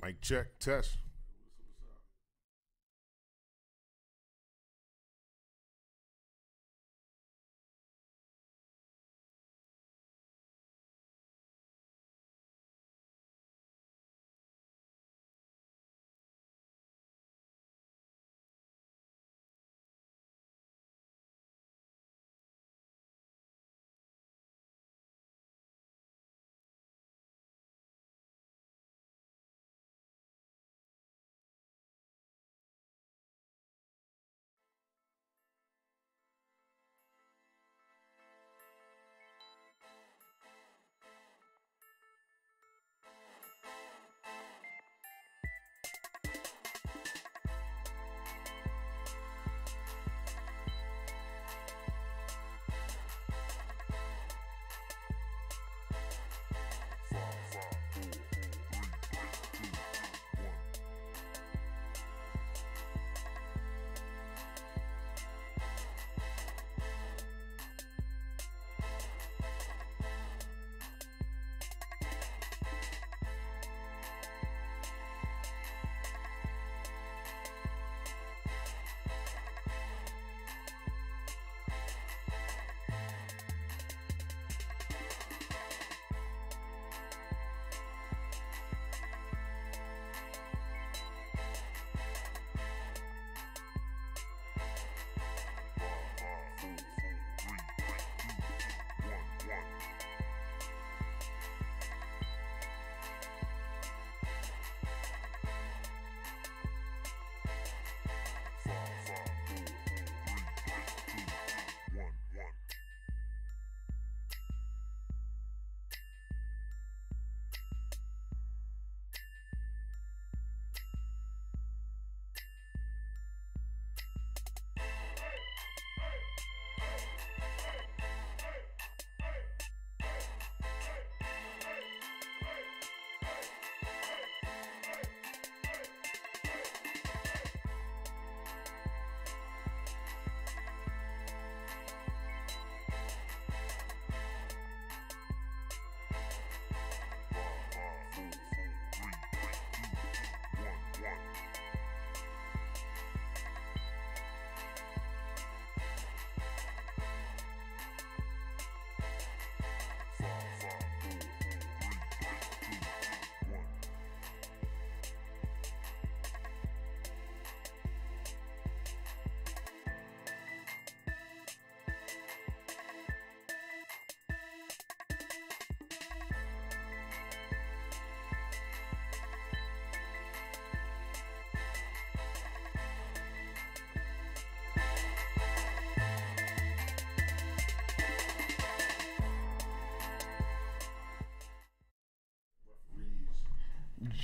Mic check, test.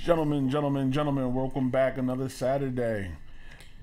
Gentlemen, welcome back another Saturday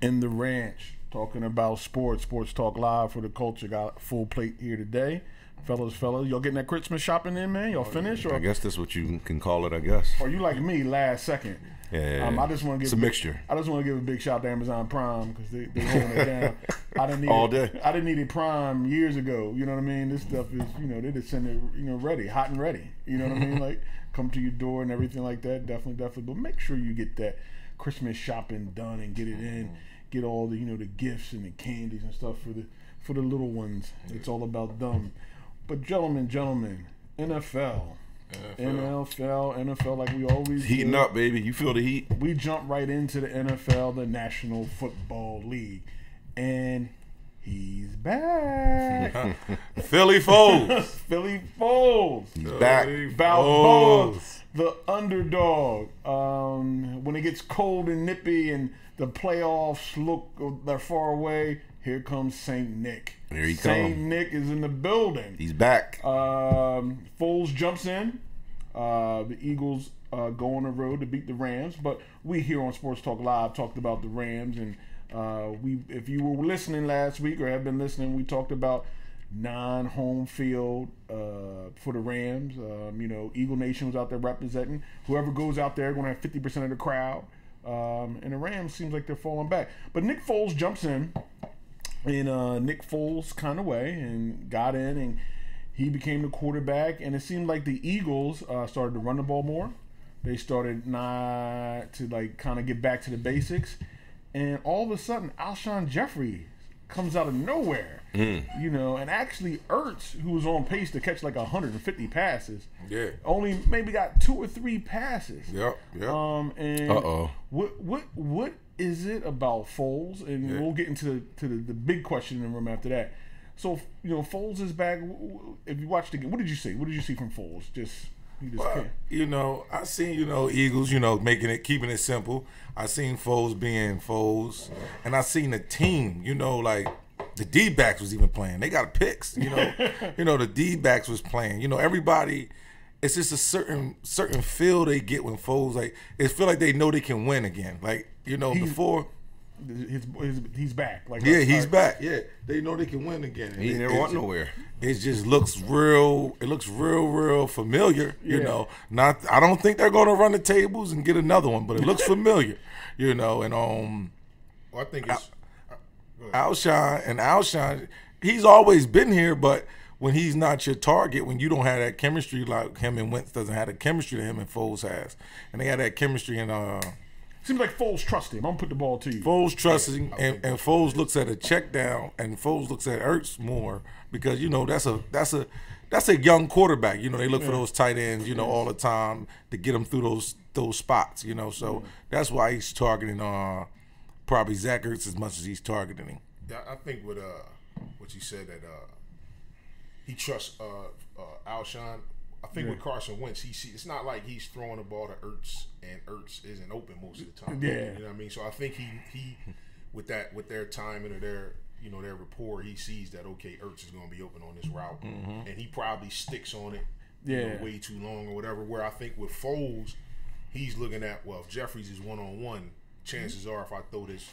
in the ranch, talking about sports talk live for the culture. Got a full plate here today. Fellas, y'all getting that Christmas shopping in, man? Y'all finished? Or I guess that's what you can call it, I guess. Or you like me, last second? Yeah, I just want to give it's a mixture. I just want to give a big shout to Amazon Prime because they holding it down. I didn't need all it, day. I didn't need it Prime years ago. You know what I mean? This stuff is, they just send it, ready, hot and ready. You know what I mean? Like come to your door and everything like that. Definitely. But make sure you get that Christmas shopping done and get it in. Get all the the gifts and the candies and stuff for the little ones. It's all about them. But gentlemen, NFL, like we always heating do. up, baby. You feel the heat? We jump right into the NFL, the National Football League, and he's back. Philly Foles. Philly Foles. He's back. Balboa, the underdog. When it gets cold and nippy and the playoffs they're far away, here comes Saint Nick. Here he Saint comes. Nick is in the building. He's back. Foles jumps in. The Eagles go on the road to beat the Rams, but we here on Sports Talk Live talked about the Rams, and if you were listening last week or have been listening, we talked about non-home field for the Rams. Eagle Nation was out there representing. Whoever goes out there going to have 50% of the crowd, and the Rams seems like they're falling back. But Nick Foles jumps in Nick Foles kind of way and got in, and he became the quarterback, and it seemed like the Eagles started to run the ball more. They started not to like kind of get back to the basics, and all of a sudden, Alshon Jeffrey comes out of nowhere, you know, and actually Ertz, who was on pace to catch like 150 passes, only maybe got 2 or 3 passes. And what is it about Foles? And we'll get into the big question in the room after that. So, you know, Foles is back. If you watched the game, what did you see? What did you see from Foles? You know, I seen, you know, Eagles, you know, keeping it simple. I seen Foles being Foles, and I seen the team, you know, like the D-backs was even playing. They got picks, you know. You know, the D-backs was playing. You know, everybody, it's just a certain feel they get when Foles, like, it feel like they know they can win again. Like, you know, before. He's back. Like, he's back. Yeah, they know they can win again. He never went nowhere. It just looks real. It looks real familiar. You know, I don't think they're going to run the tables and get another one, but it looks familiar. You know, and I think it's Alshon. He's always been here, but when he's not your target, when you don't have that chemistry, like him and Wentz doesn't have the chemistry that him and Foles has, and they had that chemistry and. Seems like Foles trusts him. I'm gonna put the ball to you. Foles trusts him, and Foles looks at a check down, and Foles looks at Ertz more because, you know, that's a young quarterback. You know, they look for those tight ends, you know, all the time to get them through those spots. You know, so that's why he's targeting probably Zach Ertz as much as he's targeting him. I think what you said that he trusts Alshon. I think with Carson Wentz, it's not like he's throwing the ball to Ertz and Ertz isn't open most of the time. You know what I mean? So I think he with their timing or their rapport, he sees that, okay, Ertz is going to be open on this route, and he probably sticks on it you know, way too long or whatever. Where I think with Foles, he's looking at, well, if Jeffries is one-on-one, chances are if I throw this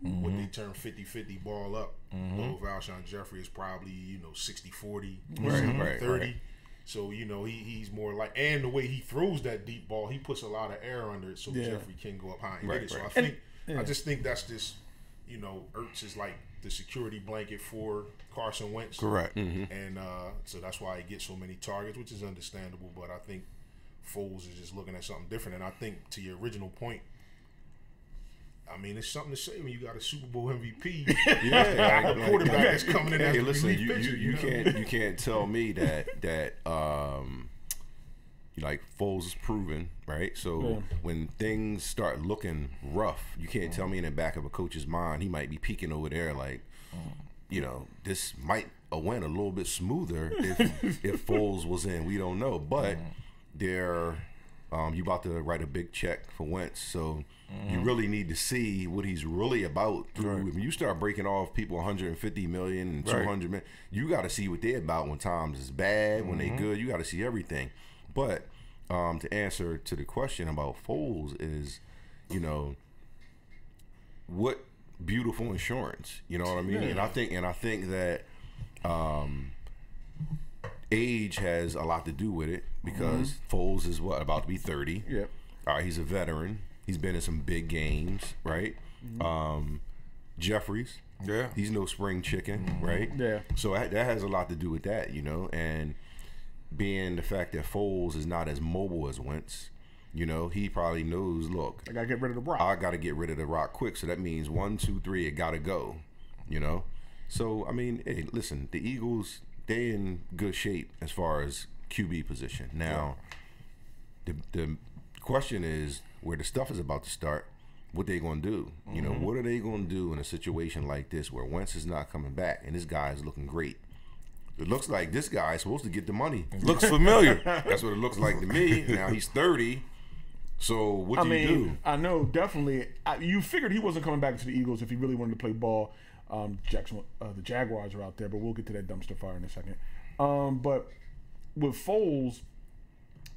what they term 50-50 ball up, over Alshon Jeffrey is probably, you know, 60-40, 70-30. So, you know, he's more like, and the way he throws that deep ball, he puts a lot of air under it so Jeffrey can go up high and get it. So I just think that's just, you know, Ertz is like the security blanket for Carson Wentz. Correct. And so that's why he gets so many targets, which is understandable. But I think Foles is just looking at something different. And I think to your original point, I mean, it's something to say when you got a Super Bowl MVP. A quarterback that's coming in. Hey, listen, you can't tell me that like Foles is proven, right? So when things start looking rough, you can't tell me in the back of a coach's mind he might be peeking over there like, you know, this might went a little bit smoother if Foles was in. We don't know, but they're you about to write a big check for Wentz, so you really need to see what he's really about. When you start breaking off people 150 million and 200 million, you got to see what they're about when times is bad, when they good. You got to see everything. But to answer to the question about Foles is, you know, what beautiful insurance. You know what I mean? And I think that age has a lot to do with it because Foles is about to be 30. All right, he's a veteran. He's been in some big games, right? Jeffries, he's no spring chicken, right? So that has a lot to do with that, you know, and being the fact that Foles is not as mobile as Wentz, you know, he probably knows, look, I got to get rid of the rock. I got to get rid of the rock quick, so that means 1, 2, 3, it got to go, you know? So, I mean, hey, listen, the Eagles, they in good shape as far as QB position. Now, the question is, where the stuff is about to start, what they going to do? You know, what are they going to do in a situation like this where Wentz is not coming back and this guy is looking great? It looks like this guy is supposed to get the money. It looks familiar. That's what it looks like to me. Now he's 30. So what do you do? I know, definitely. You figured he wasn't coming back to the Eagles if he really wanted to play ball. The Jaguars are out there, but we'll get to that dumpster fire in a second. But with Foles,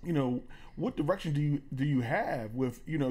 you know, what direction do you have with, you know,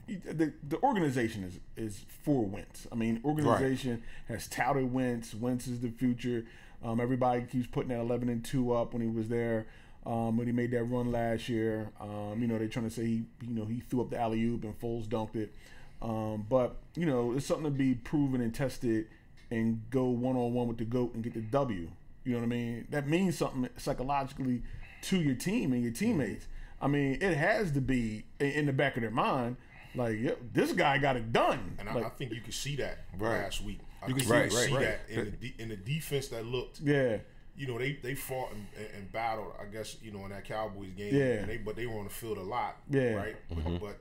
the organization is for Wentz. I mean, organization has touted Wentz. Wentz is the future. Everybody keeps putting that 11-2 up when he was there. When he made that run last year, you know, they're trying to say he threw up the alley-oop and Foles dunked it. But, you know, it's something to be proven and tested and go one-on-one with the GOAT and get the W. You know what I mean? That means something psychologically to your team and your teammates. I mean, it has to be in the back of their mind, like, yep, this guy got it done. And like, I think you could see that last week. You can see that in the defense that looked. Yeah. You know, they fought and battled, I guess, you know, in that Cowboys game. Yeah. But they were on the field a lot. Yeah. Right? But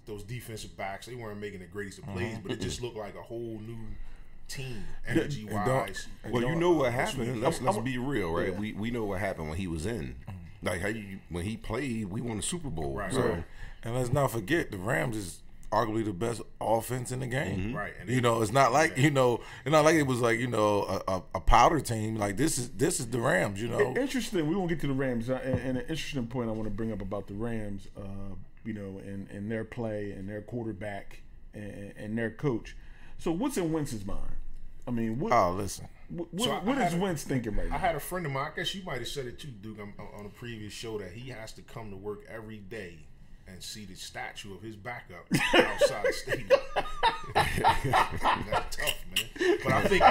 those defensive backs, they weren't making the greatest of plays, but it just looked like a whole new team, energy-wise. Well, you know what happened. Let's be real, right? Yeah. We know what happened when he was in. Like, when he played, we won the Super Bowl. Right. So, and let's not forget, the Rams is arguably the best offense in the game. Right. And you know, it's not like it's not like it was like a powder team. Like this is the Rams. You know, interesting. We won't get to the Rams. And an interesting point I want to bring up about the Rams, and their play and their quarterback and their coach. So what's in Wentz's mind? I mean, listen. What is Wentz thinking right now? I had a friend of mine. I guess you might have said it too, Duke, on a previous show, that he has to come to work every day and see the statue of his backup outside the stadium. That's tough, man. But I think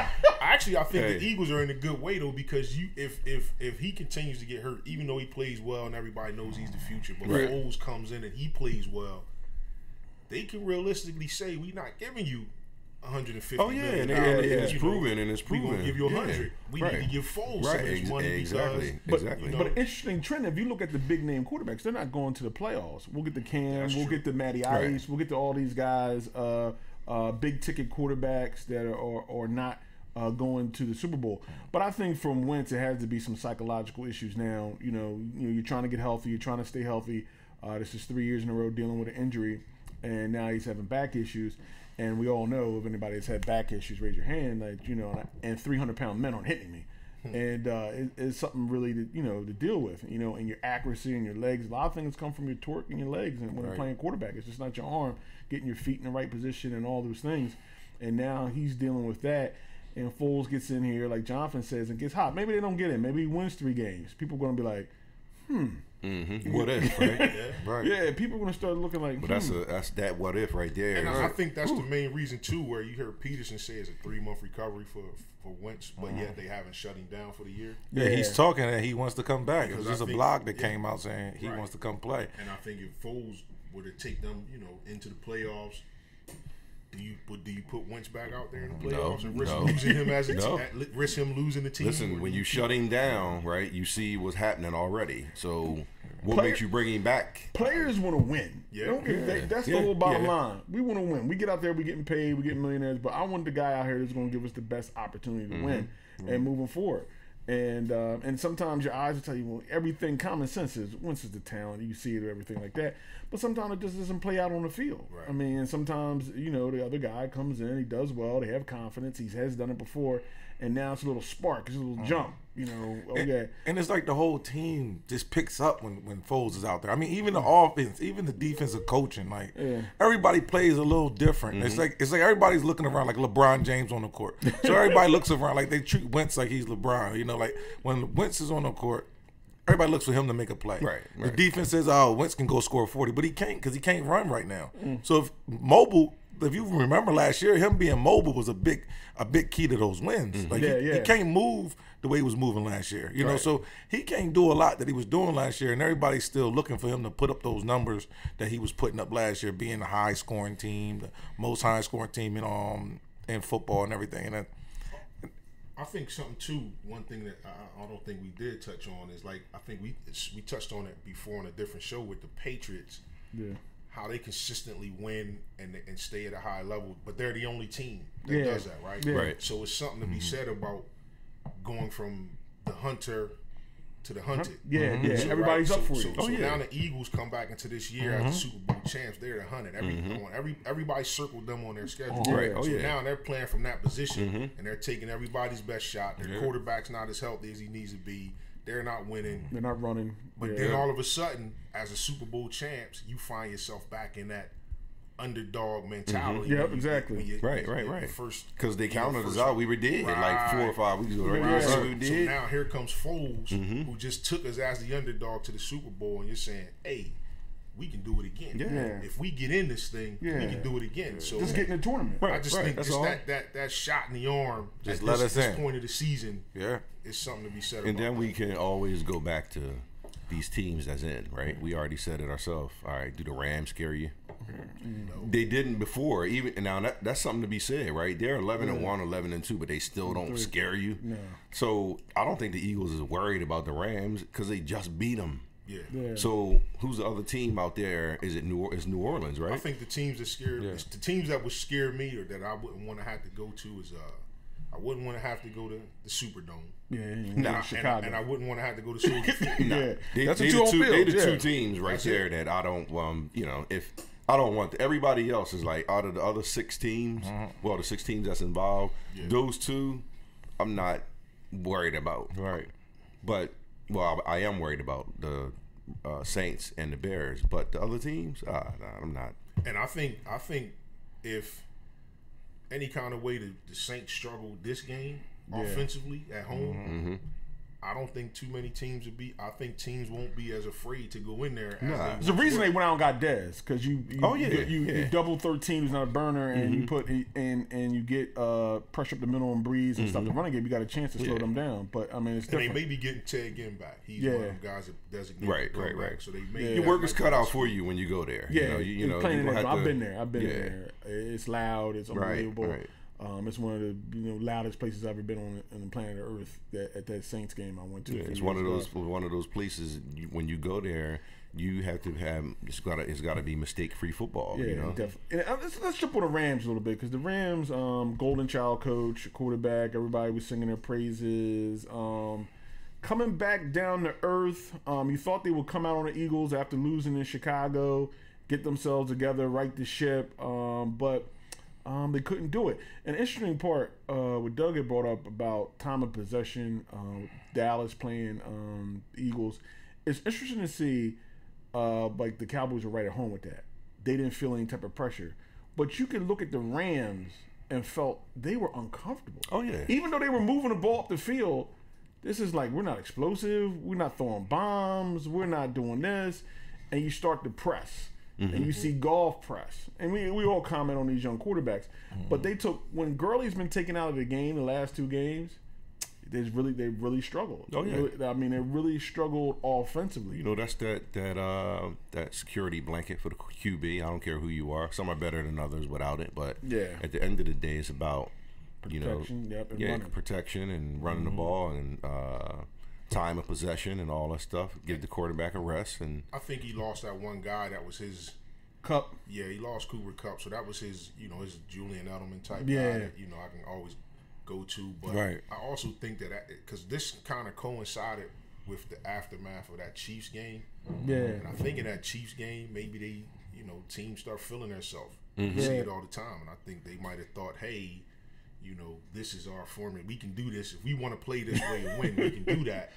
the Eagles are in a good way though, because if he continues to get hurt, even though he plays well and everybody knows he's the future, but Foles comes in and he plays well, they can realistically say, we're not giving you $150 million. And it's proven. We're going to give you 100. We need to give Foles some of this money exactly. But an interesting trend, if you look at the big name quarterbacks, they're not going to the playoffs. We'll get the Cam, we'll get the Matty Ice, we'll get to all these guys, big ticket quarterbacks that are not going to the Super Bowl. But I think from Wentz, it has to be some psychological issues now. You know, you're trying to get healthy, you're trying to stay healthy. This is 3 years in a row dealing with an injury, and now he's having back issues. And we all know, if anybody has had back issues, raise your hand. Like, and 300-pound men aren't hitting me, and it's something really to deal with. And your accuracy and your legs. A lot of things come from your torque and your legs. And when you're playing quarterback, it's just not your arm getting your feet in the right position and all those things. And now he's dealing with that. And Foles gets in here, like Jonathan says, and gets hot. Maybe they don't get it. Maybe he wins 3 games. People are going to be like, what if, right? Right. Yeah, people are going to start looking like, But that's that what if right there. And I think that's the main reason too, where you heard Peterson say it's a 3-month recovery for Wentz, but yet they haven't shut him down for the year. Yeah, he's talking that he wants to come back. It was just a blog that came out saying he Right. wants to come play. And I think if Foles were to take them, into the playoffs, do you put Wentz back out there in the playoffs and risk losing him risk him losing the team? Listen, when you shut him down, right, you see what's happening already. So what makes you bring him back? Players want to win. Yeah. That's the whole bottom line. We want to win. We get out there, we getting paid, we getting millionaires, but I want the guy out here that's going to give us the best opportunity to win and moving forward. And sometimes your eyes will tell you, well, everything, common sense is Wentz is the talent. You see it or everything like that. But sometimes it just doesn't play out on the field. Right. I mean, and sometimes, the other guy comes in, he does well, they have confidence, he has done it before, and now it's a little spark, it's a little jump, And it's like the whole team just picks up when Foles is out there. I mean, even the offense, even the defensive coaching, like everybody plays a little different. It's like everybody's looking around like LeBron James on the court. So everybody looks around like they treat Wentz like he's LeBron. Like when Wentz is on the court, everybody looks for him to make a play. Right. The defense says, Wentz can go score 40, but he can't because he can't run right now. So if you remember last year, him being mobile was a big key to those wins. He can't move the way he was moving last year. So he can't do a lot that he was doing last year, and everybody's still looking for him to put up those numbers that he was putting up last year, being the high scoring team, the most high scoring team in football and everything. And I think something too. One thing that I don't think we did touch on is I think we touched on it before on a different show with the Patriots. Yeah. How they consistently win and stay at a high level, but they're the only team that does that, right? Yeah. Right. So it's something to be said about going from the hunter to the hunted. Yeah, yeah. Everybody's up for it. So now the Eagles come back into this year as the Super Bowl champs. They're the hunted. Everybody circled them on their schedule. Right. So now they're playing from that position, and they're taking everybody's best shot. Their quarterback's not as healthy as he needs to be. They're not winning. They're not running. But then all of a sudden, as a Super Bowl champs, you find yourself back in that underdog mentality. Yeah, exactly. Right. Because they counted us out. We were dead Right. like 4 or 5 weeks ago. Right? Right. So we So did. now here comes Foles, who just took us as the underdog to the Super Bowl, and you're saying, hey, we can do it again. Yeah. If we get in this thing, we can do it again. So just get in the tournament. I just think just that shot in the arm just at let this us in. point of the season is something to be said about. And then we can always go back to these teams that's in, right? We already said it ourselves. All right, do the Rams scare you? No. They didn't before. Even now, that's something to be said, right? They're 11-1, 11-2, but they still don't scare you. No. So I don't think the Eagles is worried about the Rams because they just beat them. Yeah. So who's the other team out there? Is it New Orleans, right? I think the teams that scared the teams that would scare me or that I wouldn't want to have to go to is I wouldn't want to have to go to the Superdome. Chicago. And I wouldn't want to have to go to Soldier Field. That's they the two teams right there that I don't. If I don't want everybody else is like out of the other 6 teams. Well, the 6 teams that's involved, those 2, I'm not worried about. Right. But I am worried about the Saints and the Bears, but the other teams, I'm not. And I think if any kind of way the Saints struggle this game offensively at home, I don't think too many teams would be. I think teams won't be as afraid to go in there. There's a reason they went out and got Dez because you double 13 who's not a burner and you put and you get pressure up the middle and breeze and stuff. The running game, you got a chance to slow them down. But I mean, it's different. They may be getting Ted Ginn back. He's one of them guys that designated right. So they may your work is cut out for you when you go there. Yeah, you know playing there. I've been there. It's loud. It's unbelievable. Right. It's one of the loudest places I've ever been on the planet Earth. At that Saints game I went to. It's one of those places. When you go there, you have to have it's got to be mistake-free football. Yeah, definitely. And let's jump on the Rams a little bit because the Rams, golden child coach, quarterback, everybody was singing their praises. Coming back down to earth. You thought they would come out on the Eagles after losing in Chicago, get themselves together, right the ship, but. They couldn't do it. An interesting part, what Doug had brought up about time of possession, Dallas playing the Eagles, it's interesting to see like the Cowboys were right at home with that. They didn't feel any type of pressure. But you can look at the Rams and felt they were uncomfortable. Oh, yeah. Even though they were moving the ball up the field, this is like, we're not explosive, we're not throwing bombs, we're not doing this, and you start to press. And you see Goff press. And we all comment on these young quarterbacks. But they took, when Gurley's been taken out of the game the last 2 games, they really struggled. Oh, yeah. I mean, they really struggled offensively. That's that security blanket for the QB. I don't care who you are. Some are better than others without it. But at the end of the day, it's about, protection, protection and running the ball and time of possession and all that stuff. Give the quarterback a rest. And I think he lost that one guy that was his Cup. Yeah, he lost Cooper Kupp, so that was his his Julian Edelman type guy that I can always go to. But I also think that because this kind of coincided with the aftermath of that Chiefs game. And I think in that Chiefs game, maybe they teams start feeling themselves. You see it all the time, and I think they might have thought, hey, this is our formula. We can do this. If we want to play this way and win, we can do that.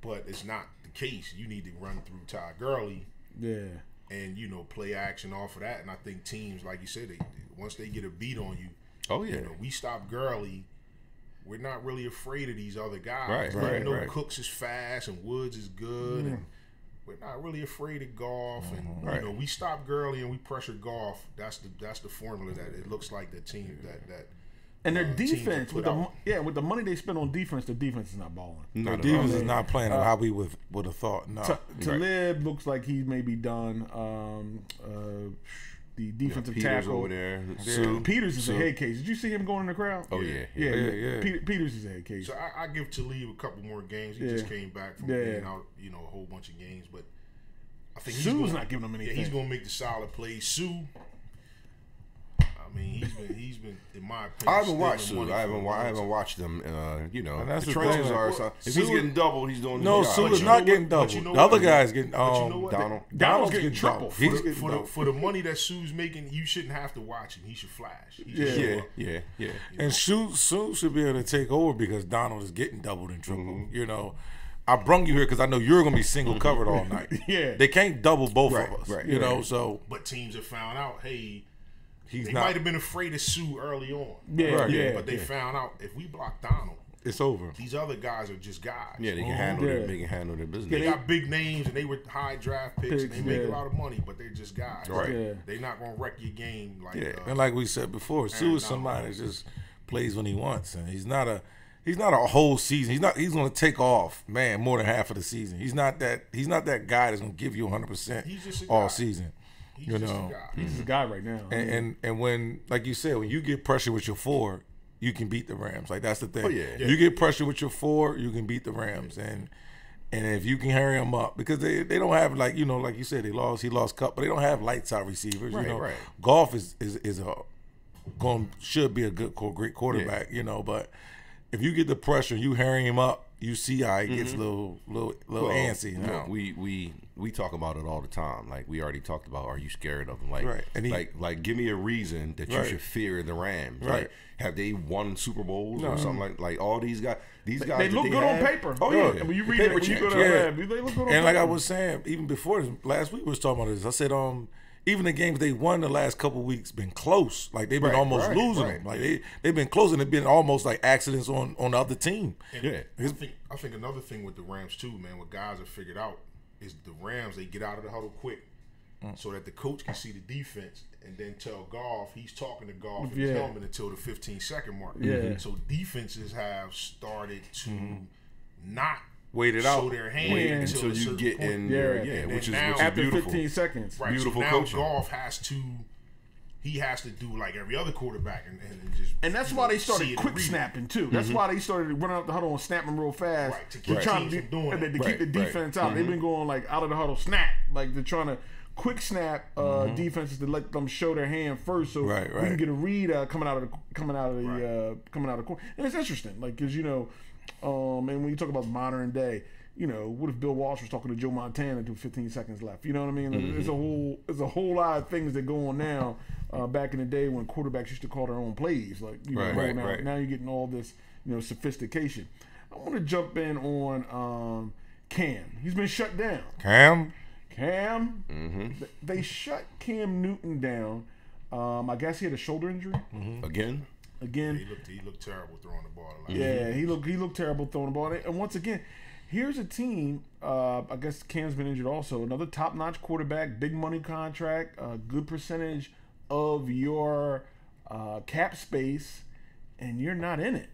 But it's not the case. You need to run through Ty Gurley. And, play action off of that. And I think teams, like you said, once they get a beat on you, we stop Gurley. We're not really afraid of these other guys. Cooks is fast and Woods is good. And we're not really afraid of Goff. And, we stop Gurley and we pressure Goff. That's the formula that it looks like the team that and their defense, with the money they spend on defense, the defense is not balling. The defense is not playing how we would have thought. No, Talib looks like he may be done. The defensive tackle over there. Peters is a head case. Did you see him going in the crowd? Oh yeah. Peters is a head case. So I give Talib a couple more games. He just came back from being out, a whole bunch of games. But I think Sue's not giving him anything. He's going to make the solid plays. Sue. I mean, he's been in my opinion. I haven't watched Sue. I haven't watched them. That's the trenches are. If he's getting doubled, he's doing. No, Sue is not getting doubled. The other guy's getting. Donald's getting triple. For the money that Sue's making, you shouldn't have to watch him. He should flash. Yeah. And Sue should be able to take over because Donald is getting doubled and triple. I brung you here because I know you're going to be single covered all night. They can't double both of us. So. But teams have found out, hey. They might have been afraid of Sue early on. But they found out if we block Donald, it's over. These other guys are just guys. Yeah, they can handle their business. They got big names and they were high draft picks and they make a lot of money, but they're just guys. Right. Yeah. They're not gonna wreck your game like. And like we said before, Sue is somebody that just plays when he wants, and he's not a whole season. He's going to take off, man, more than half of the season. He's not that guy that's going to give you 100% all season. He's just a guy. He's a guy right now. And when, like you said, when you get pressure with your 4, you can beat the Rams. Like, that's the thing. Oh, yeah. You get pressure with your 4, you can beat the Rams. And if you can hurry them up, because they don't have, like, like you said, he lost Cup, but they don't have lights out receivers. Right. Goff should be a great quarterback, but if you get the pressure, you hurry him up, you see how he gets a little antsy. Now. We talk about it all the time. Like we already talked about, are you scared of him? Like, right. And like give me a reason that you should fear the Rams. Right. Like, have they won Super Bowls or something like all these guys? These guys they look good on paper. Oh yeah, when you read it, when you go to Rams, they look good on paper. And like I was saying, even before this, last week we was talking about this. I said, even the games they won the last couple of weeks been close. Like they've been almost losing them. Like they've been close, and they've been almost like accidents on the other team. And I think another thing with the Rams too, man, what guys have figured out is the Rams, they get out of the huddle quick so that the coach can see the defense and then tell Goff, he's talking to Goff in his helmet until the 15-second mark. Yeah. So defenses have started to not wait it out. show their hand until you get point. in there, which is after beautiful. 15 seconds. Right. Beautiful so now coaching. Goff has to do like every other quarterback and just. And that's why they started quick snapping too. That's why they started running up the huddle and snapping real fast. Right, to keep trying teams from doing it. to keep the defense out. They've been going like out of the huddle snap, like they're trying to quick snap defenses to let them show their hand first, so we can get a read coming out of the court. And it's interesting, like because and when you talk about modern day. What if Bill Walsh was talking to Joe Montana to 15 seconds left? You know what I mean? There's a whole lot of things that go on now. Back in the day when quarterbacks used to call their own plays, like now you're getting all this sophistication. I want to jump in on Cam. He's been shut down. Cam. They shut Cam Newton down. I guess he had a shoulder injury. Again. Yeah, he looked terrible throwing the ball. He looked terrible throwing the ball. And once again. Here's a team, I guess Cam's been injured also, another top-notch quarterback, big money contract, good percentage of your cap space, and you're not in it.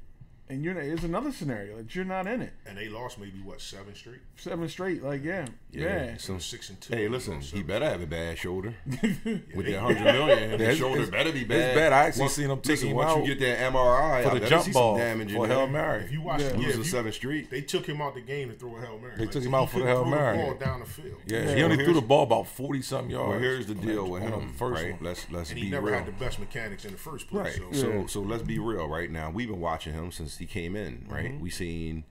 And there's another scenario that you're not in it. And they lost maybe, 7 straight? 7 straight, So 6-2. Hey, listen, he better have a bad shoulder. With that $100 million, his shoulder better be bad. It's bad. I actually seen him taking him out. Once you get that MRI, for the jump ball damage for Hail Mary. If you watch losing 7 straight, they took him out the game to throw a Hail Mary. They took him out for the Hail Mary. He threw the ball down the field. Yeah, he only threw the ball about 40-something yards. Well, here's the deal with him, first right? Let's and be he never real. had the best mechanics in the first place. Right. So let's be real right now. We've been watching him since he came in, right? We seen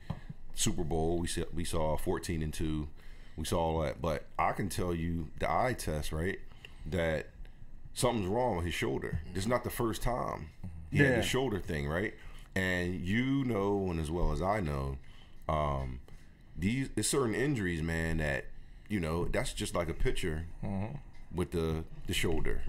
Super Bowl. We saw 14-2. We saw all that. But I can tell you the eye test, right, that something's wrong with his shoulder. This is not the first time he had the shoulder thing, right? And and as well as I know, it's certain injuries, man, that that's just like a pitcher with the shoulder.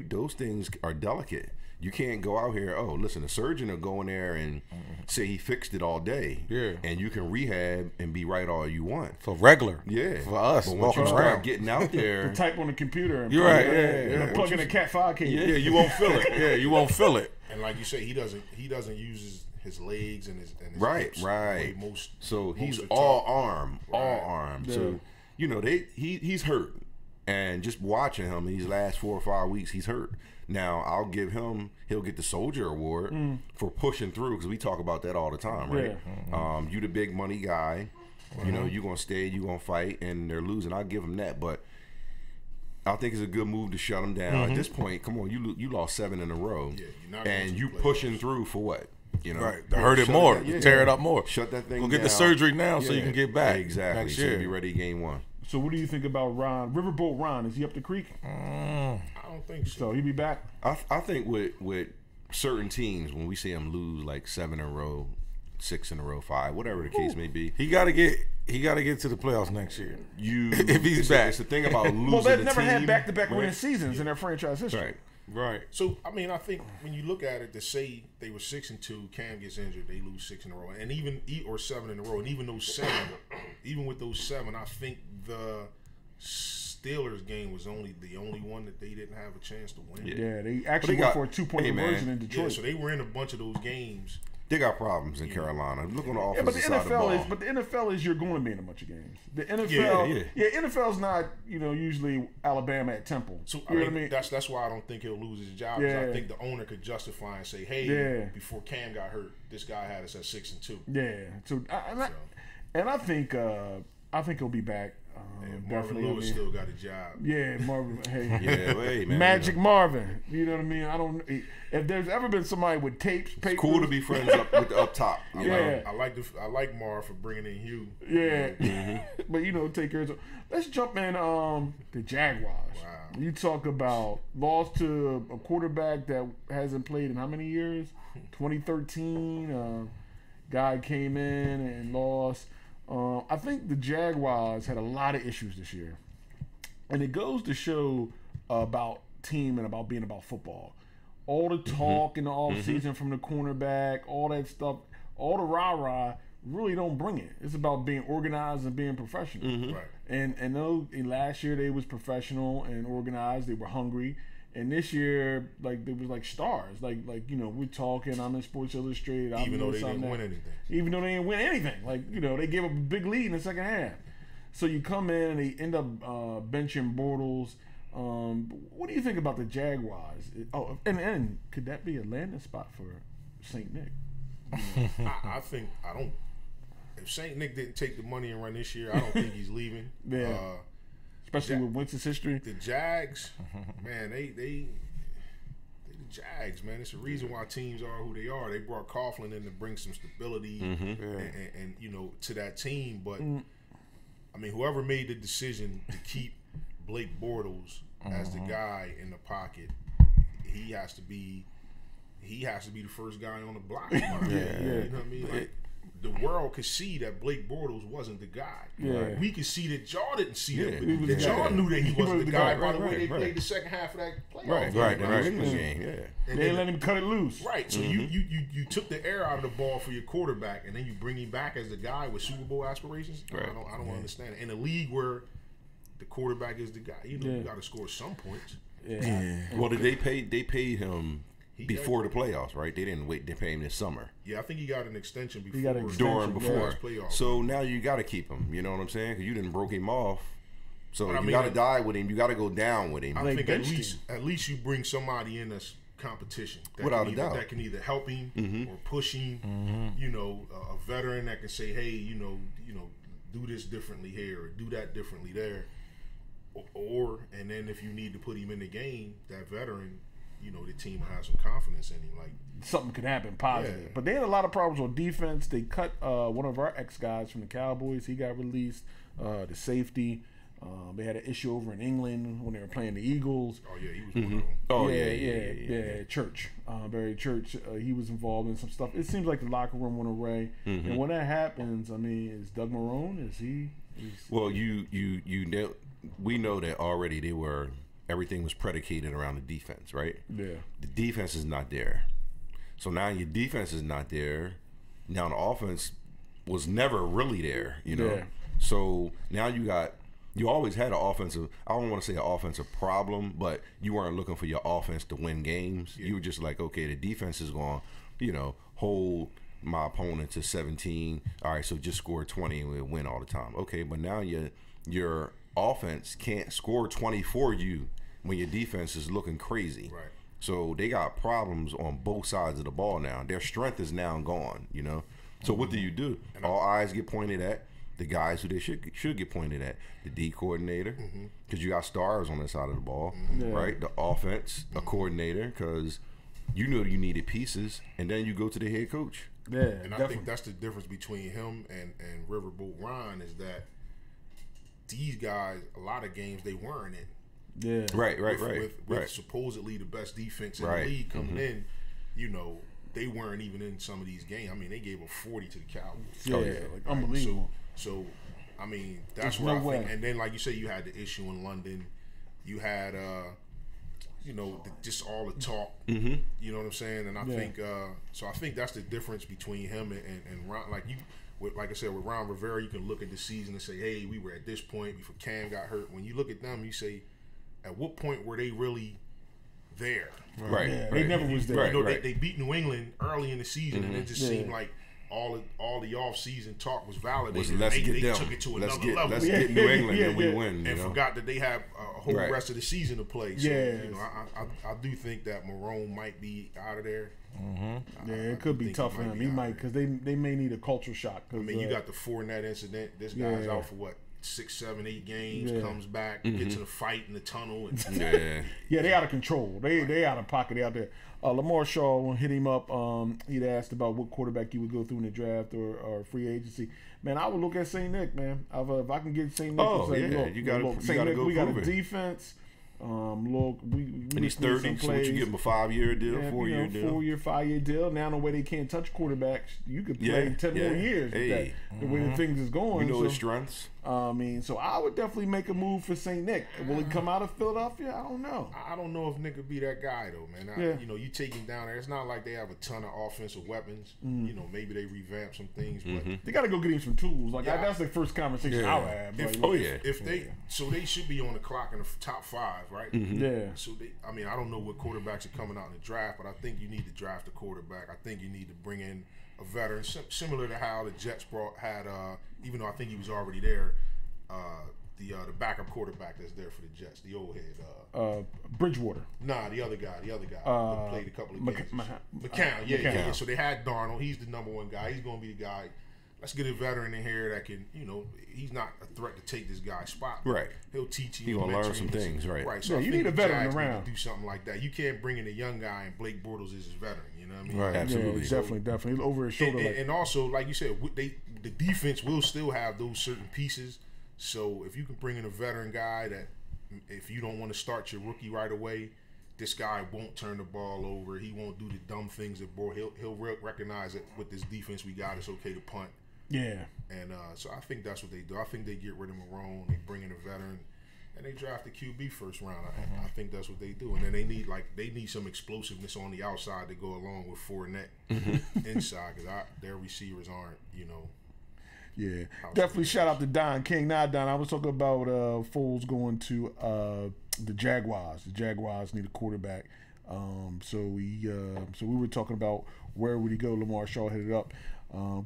Those things are delicate. You can't go out here, listen, a surgeon will go in there and say he fixed it all day. Yeah. And you can rehab and be right all you want. For regular. Yeah. For us. But once you start getting out there. To type on the computer. And You're right. Yeah. Plug in a Cat 5 cable. Yeah, you won't feel it. Yeah, you won't feel it. And like you say, he doesn't use his legs and his right, hips right. Most he's all arm. Right. So he's hurt, and just watching him these last 4 or 5 weeks, he's hurt. Now I'll give him; he'll get the Soldier Award for pushing through, because we talk about that all the time, right? You the big money guy, you're gonna stay, you're gonna fight, and they're losing. I'll give him that, but I think it's a good move to shut him down. At this point, come on, you lost 7 in a row, and you pushing through for what? Right, to hurt it more, tear it up more. Shut that thing down. Go get the surgery now so you can get back. Exactly. Next So year. you'll be ready game 1. So what do you think about Ron? Riverboat Ron, is he up the creek? I don't think so. So he'll be back? I think with certain teams, when we see them lose like 7 in a row, 6 in a row, 5, whatever the case may be, he got to get to the playoffs next year. If he's back. It's the thing about losing. Well, they've never team, had back-to-back winning seasons in their franchise history. Right. Right. So I mean, I think when you look at it, to say they were 6-2, Cam gets injured, they lose 6 in a row, and even or 7 in a row, and even with those 7, I think the Steelers game was the only one that they didn't have a chance to win. Yeah, they actually went for a 2-point conversion in Detroit. Yeah, so they were in a bunch of those games. They got problems in Carolina. Look on the offensive but the side of the ball. But the NFL is you're going to be in a bunch of games. The NFL, NFL's not usually Alabama at Temple. So you know what I mean? That's why I don't think he'll lose his job. Because I think the owner could justify and say, hey, before Cam got hurt, this guy had us at 6-2. Yeah. So I think he'll be back. Marvin Lewis still got a job. Yeah, Marvin. Hey, man, Magic Marvin. You know what I mean? I don't. If there's ever been somebody with tapes, papers, it's cool to be friends up top. I like Marv for bringing in Hugh. Yeah, but take care of. Let's jump in. The Jaguars. Wow. You talk about lost to a quarterback that hasn't played in how many years? 2013. Guy came in and lost. I think the Jaguars had a lot of issues this year. And it goes to show about team and about being about football. All the talk in the offseason from the cornerback, all that stuff, all the rah-rah really don't bring it. It's about being organized and being professional. Right. And last year they was professional and organized. They were hungry. And this year, they was like stars. We're talking. I'm in Sports Illustrated. Even though they didn't win anything. Even though they didn't win anything. They gave up a big lead in the second half. So you come in and they end up benching Bortles. What do you think about the Jaguars? And could that be a landing spot for St. Nick? If St. Nick didn't take the money and run this year, I don't think he's leaving. Yeah. Especially with Wentz's history. The Jags, man, they the Jags, man. It's the reason why teams are who they are. They brought Coughlin in to bring some stability and to that team. But I mean, whoever made the decision to keep Blake Bortles as the guy in the pocket, he has to be the first guy on the block. You know what I mean? The world could see that Blake Bortles wasn't the guy. Yeah. We could see that Jaw didn't see it. Jaw knew that he wasn't the guy by the way they played the second half of that playoff game. They didn't let him cut it loose. Right. So you took the air out of the ball for your quarterback, and then you bring him back as the guy with Super Bowl aspirations. Right. I don't understand it. In a league where the quarterback is the guy, you got to score some points. Yeah. Well, they paid him before the playoffs, right? They didn't wait. They paid him this summer. Yeah, I think he got an extension before. Before. So now you got to keep him. You know what I'm saying? Because you didn't broke him off. So you got to die with him. You got to go down with him. I think at least you bring somebody in that's competition. Without a doubt. That can either help him or push him. A veteran that can say, hey, do this differently here or do that differently there. And then if you need to put him in the game, that veteran, the team will have some confidence in him. Something could happen positive. Yeah. But they had a lot of problems on defense. They cut one of our ex-guys from the Cowboys. He got released. The safety. They had an issue over in England when they were playing the Eagles. Oh, yeah, he was one of them. Oh, yeah. Church. Barry Church. He was involved in some stuff. It seems like the locker room went away. And when that happens, I mean, is Doug Marrone, is he? Well, we know that already everything was predicated around the defense, right? Yeah. The defense is not there. So now your defense is not there. Now the offense was never really there, Yeah. So now you always had an offensive, I don't want to say an offensive problem, but you weren't looking for your offense to win games. Yeah. You were just like, okay, the defense is going to, hold my opponent to 17. All right, so just score 20 and we'll win all the time. Okay, but now your offense can't score 20 for you when your defense is looking crazy. Right. So they got problems on both sides of the ball now. Their strength is now gone, So what do? All eyes get pointed at the guys who they should get pointed at. The D coordinator, because you got stars on that side of the ball, right? The offense, a coordinator, because you knew you needed pieces, and then you go to the head coach. Yeah, and definitely. I think that's the difference between him and Riverboat Ron is that these guys, a lot of games they weren't in. Yeah. Right. With supposedly the best defense in the league coming in, they weren't even in some of these games. I mean, they gave up 40 to the Cowboys. Yeah, unbelievable. So I mean, that's where I think. And then, like you say, you had the issue in London. You had you know, just all the talk. Mm-hmm. You know what I'm saying? And I think so. I think that's the difference between him and Ron. Like I said, with Ron Rivera, you can look at the season and say, hey, we were at this point before Cam got hurt. When you look at them, you say, at what point were they really there? Right. Yeah, they never was there. Right, You know, they beat New England early in the season, and it just seemed like all the off-season talk was validated. Let's they get them. took it to Let's another get, level. Let's get New England and we win. And forgot that they have a whole Right. rest of the season to play. So, Yes. you know, I do think that Marone might be out of there. Yeah, it could be tough for him. He might, because they may need a culture shock. I mean, you got the Fournette incident. This guy's out for what, 6, 7, 8 games. Comes back, gets in a fight in the tunnel. And Yeah, they out of control. They out of pocket. They out there. Lamar Shaw hit him up. He'd asked about what quarterback you would go through in the draft or free agency. Man, I would look at St. Nick, man. If I can get St. Nick, you got to go. We got a prove it. defense. Look, we And he's 30, so what you give him a 5-year deal, 4-year deal? 4-year, 5-year deal. Now, the way they can't touch quarterbacks, you could play 10 more years with that. The way the things is going. We know his strengths. I mean, so I would definitely make a move for St. Nick. Will he come out of Philadelphia? I don't know. I don't know if Nick would be that guy, though, man. You know, you take him down there. It's not like they have a ton of offensive weapons. You know, maybe they revamp some things, but They got to go get him some tools. Like that's the first conversation I would have. If they should be on the clock in the top 5, right? Yeah. So I mean, I don't know what quarterbacks are coming out in the draft, but I think you need to draft a quarterback. I think you need to bring in a veteran, similar to how the Jets had, even though I think he was already there, the backup quarterback that's there for the Jets, the old head. Bridgewater. Nah, the other guy that played a couple of games. McCown, yeah. So they had Darnold. He's the number 1 guy. He's going to be the guy. Let's get a veteran in here that can, you know, he's not a threat to take this guy's spot. Right. He'll teach you. He's going to learn some things, right. Right. So you need a veteran around. Do something like that. You can't bring in a young guy and Blake Bortles is his veteran. You know what I mean? Right. Absolutely. Yeah, definitely. Over his shoulder. And also, like you said, the defense will still have those certain pieces. So if you can bring in a veteran guy that, if you don't want to start your rookie right away, this guy won't turn the ball over. He won't do the dumb things that he'll recognize that with this defense we got, it's okay to punt. Yeah. And so I think that's what they do. I think they get rid of Marone, they bring in a veteran, and they draft the QB first round. I think that's what they do. And then they need some explosiveness on the outside to go along with Fournette inside, because their receivers aren't, you know. Yeah, definitely shout out to Don King. Now, Don, I was talking about Foles going to the Jaguars. The Jaguars need a quarterback. So we were talking about where would he go. Lamar Shaw hit it up.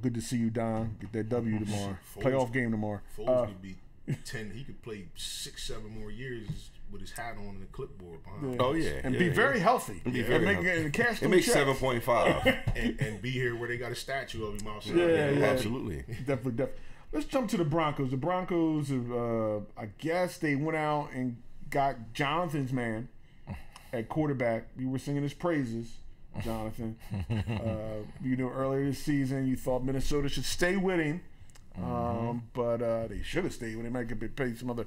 Good to see you, Don. Get that W tomorrow. Playoff game tomorrow. Foles could be 10. He could play 6, 7 more years with his hat on and the clipboard behind. Oh yeah, and be very healthy. And be very healthy. And cash it makes 7.5. and be here where they got a statue of him outside. Yeah, absolutely. Definitely. Let's jump to the Broncos. The Broncos, I guess they went out and got Jonathan's man at quarterback. You were singing his praises, Jonathan. You know, earlier this season, you thought Minnesota should stay with him, but they should have stayed with him. Might get paid some other.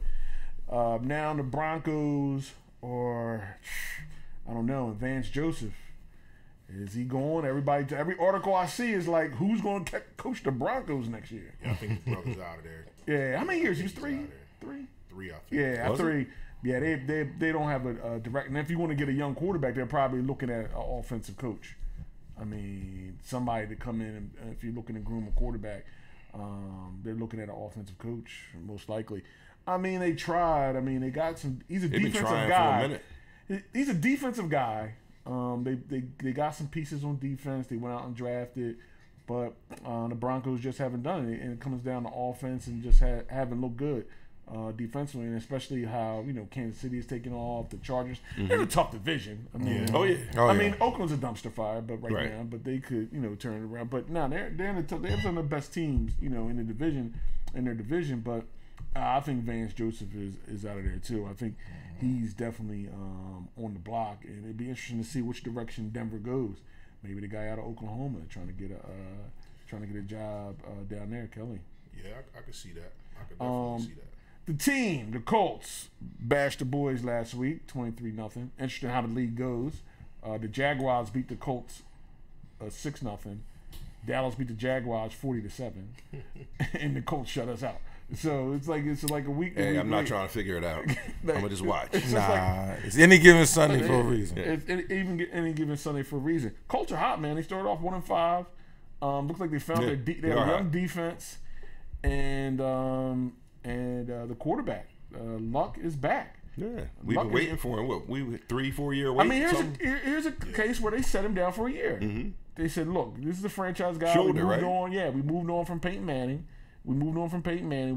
Now the Broncos, or I don't know, Vance Joseph. Is he going? Every article I see is like, who's going to coach the Broncos next year? Yeah, I think his brother's out of there. Yeah, how many years? He was 3? 3, I think. Yeah, 3. Yeah, they don't have a direct. And if you want to get a young quarterback, they're probably looking at an offensive coach. I mean, somebody to come in, and if you're looking to groom a quarterback, they're looking at an offensive coach, most likely. I mean, they tried. I mean, they got some. He's a defensive guy. For a minute. He's a defensive guy. They got some pieces on defense. They went out and drafted, but the Broncos just haven't done it. And it comes down to offense and just haven't looked good defensively, and especially how, you know, Kansas City is taking off, the Chargers. They're a tough division. I mean, I mean, Oakland's a dumpster fire, but right now, but they could, you know, turn it around. But no, they're in they're some of the best teams, you know, in their division. But I think Vance Joseph is out of there too. I think he's definitely on the block, and it'd be interesting to see which direction Denver goes. Maybe the guy out of Oklahoma trying to get a job down there, Kelly. Yeah, I could see that. I could definitely see that. The team, the Colts, bashed the boys last week, 23-0. Interesting how the league goes. The Jaguars beat the Colts 6-0. Dallas beat the Jaguars 40-7, and the Colts shut us out. So it's like a week. Hey, I'm not late. trying to figure it out. I'm gonna just watch. It's any given Sunday for a reason. It's even any given Sunday for a reason. Culture hot, man. They started off 1-5. Looks like they found their young defense, and the quarterback. Luck is back. Yeah, we've been waiting for him. What, 3-4 year wait? I mean, here's a case where they set him down for a year. Mm-hmm. They said, "Look, this is the franchise guy. Shoulder, we moved right? on. Yeah, we moved on from Peyton Manning. We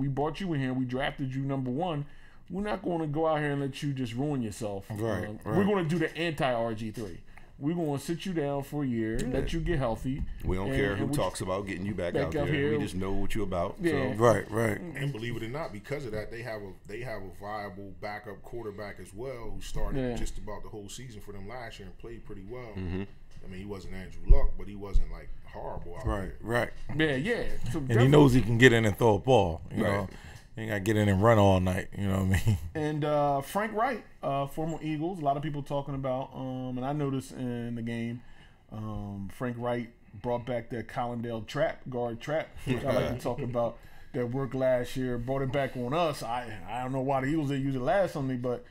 brought you in here. We drafted you number 1. We're not going to go out here and let you just ruin yourself. Right. We're going to do the anti-RG3. We're going to sit you down for a year, let you get healthy. We don't care who talks about getting you back out there. We just know what you're about. Yeah. So. Right. And believe it or not, because of that, they have a viable backup quarterback as well who started just about the whole season for them last year and played pretty well. Mm-hmm. I mean, he wasn't Andrew Luck, but he wasn't like horrible out there. Right. Yeah. So and he knows he can get in and throw a ball. You know, he ain't got to get in and run all night. You know what I mean? And Frank Wright, former Eagles, a lot of people talking about, and I noticed in the game, Frank Wright brought back that Collindale guard trap, which I like to talk about. That worked last year, brought it back on us. I don't know why the Eagles didn't use it last Sunday, but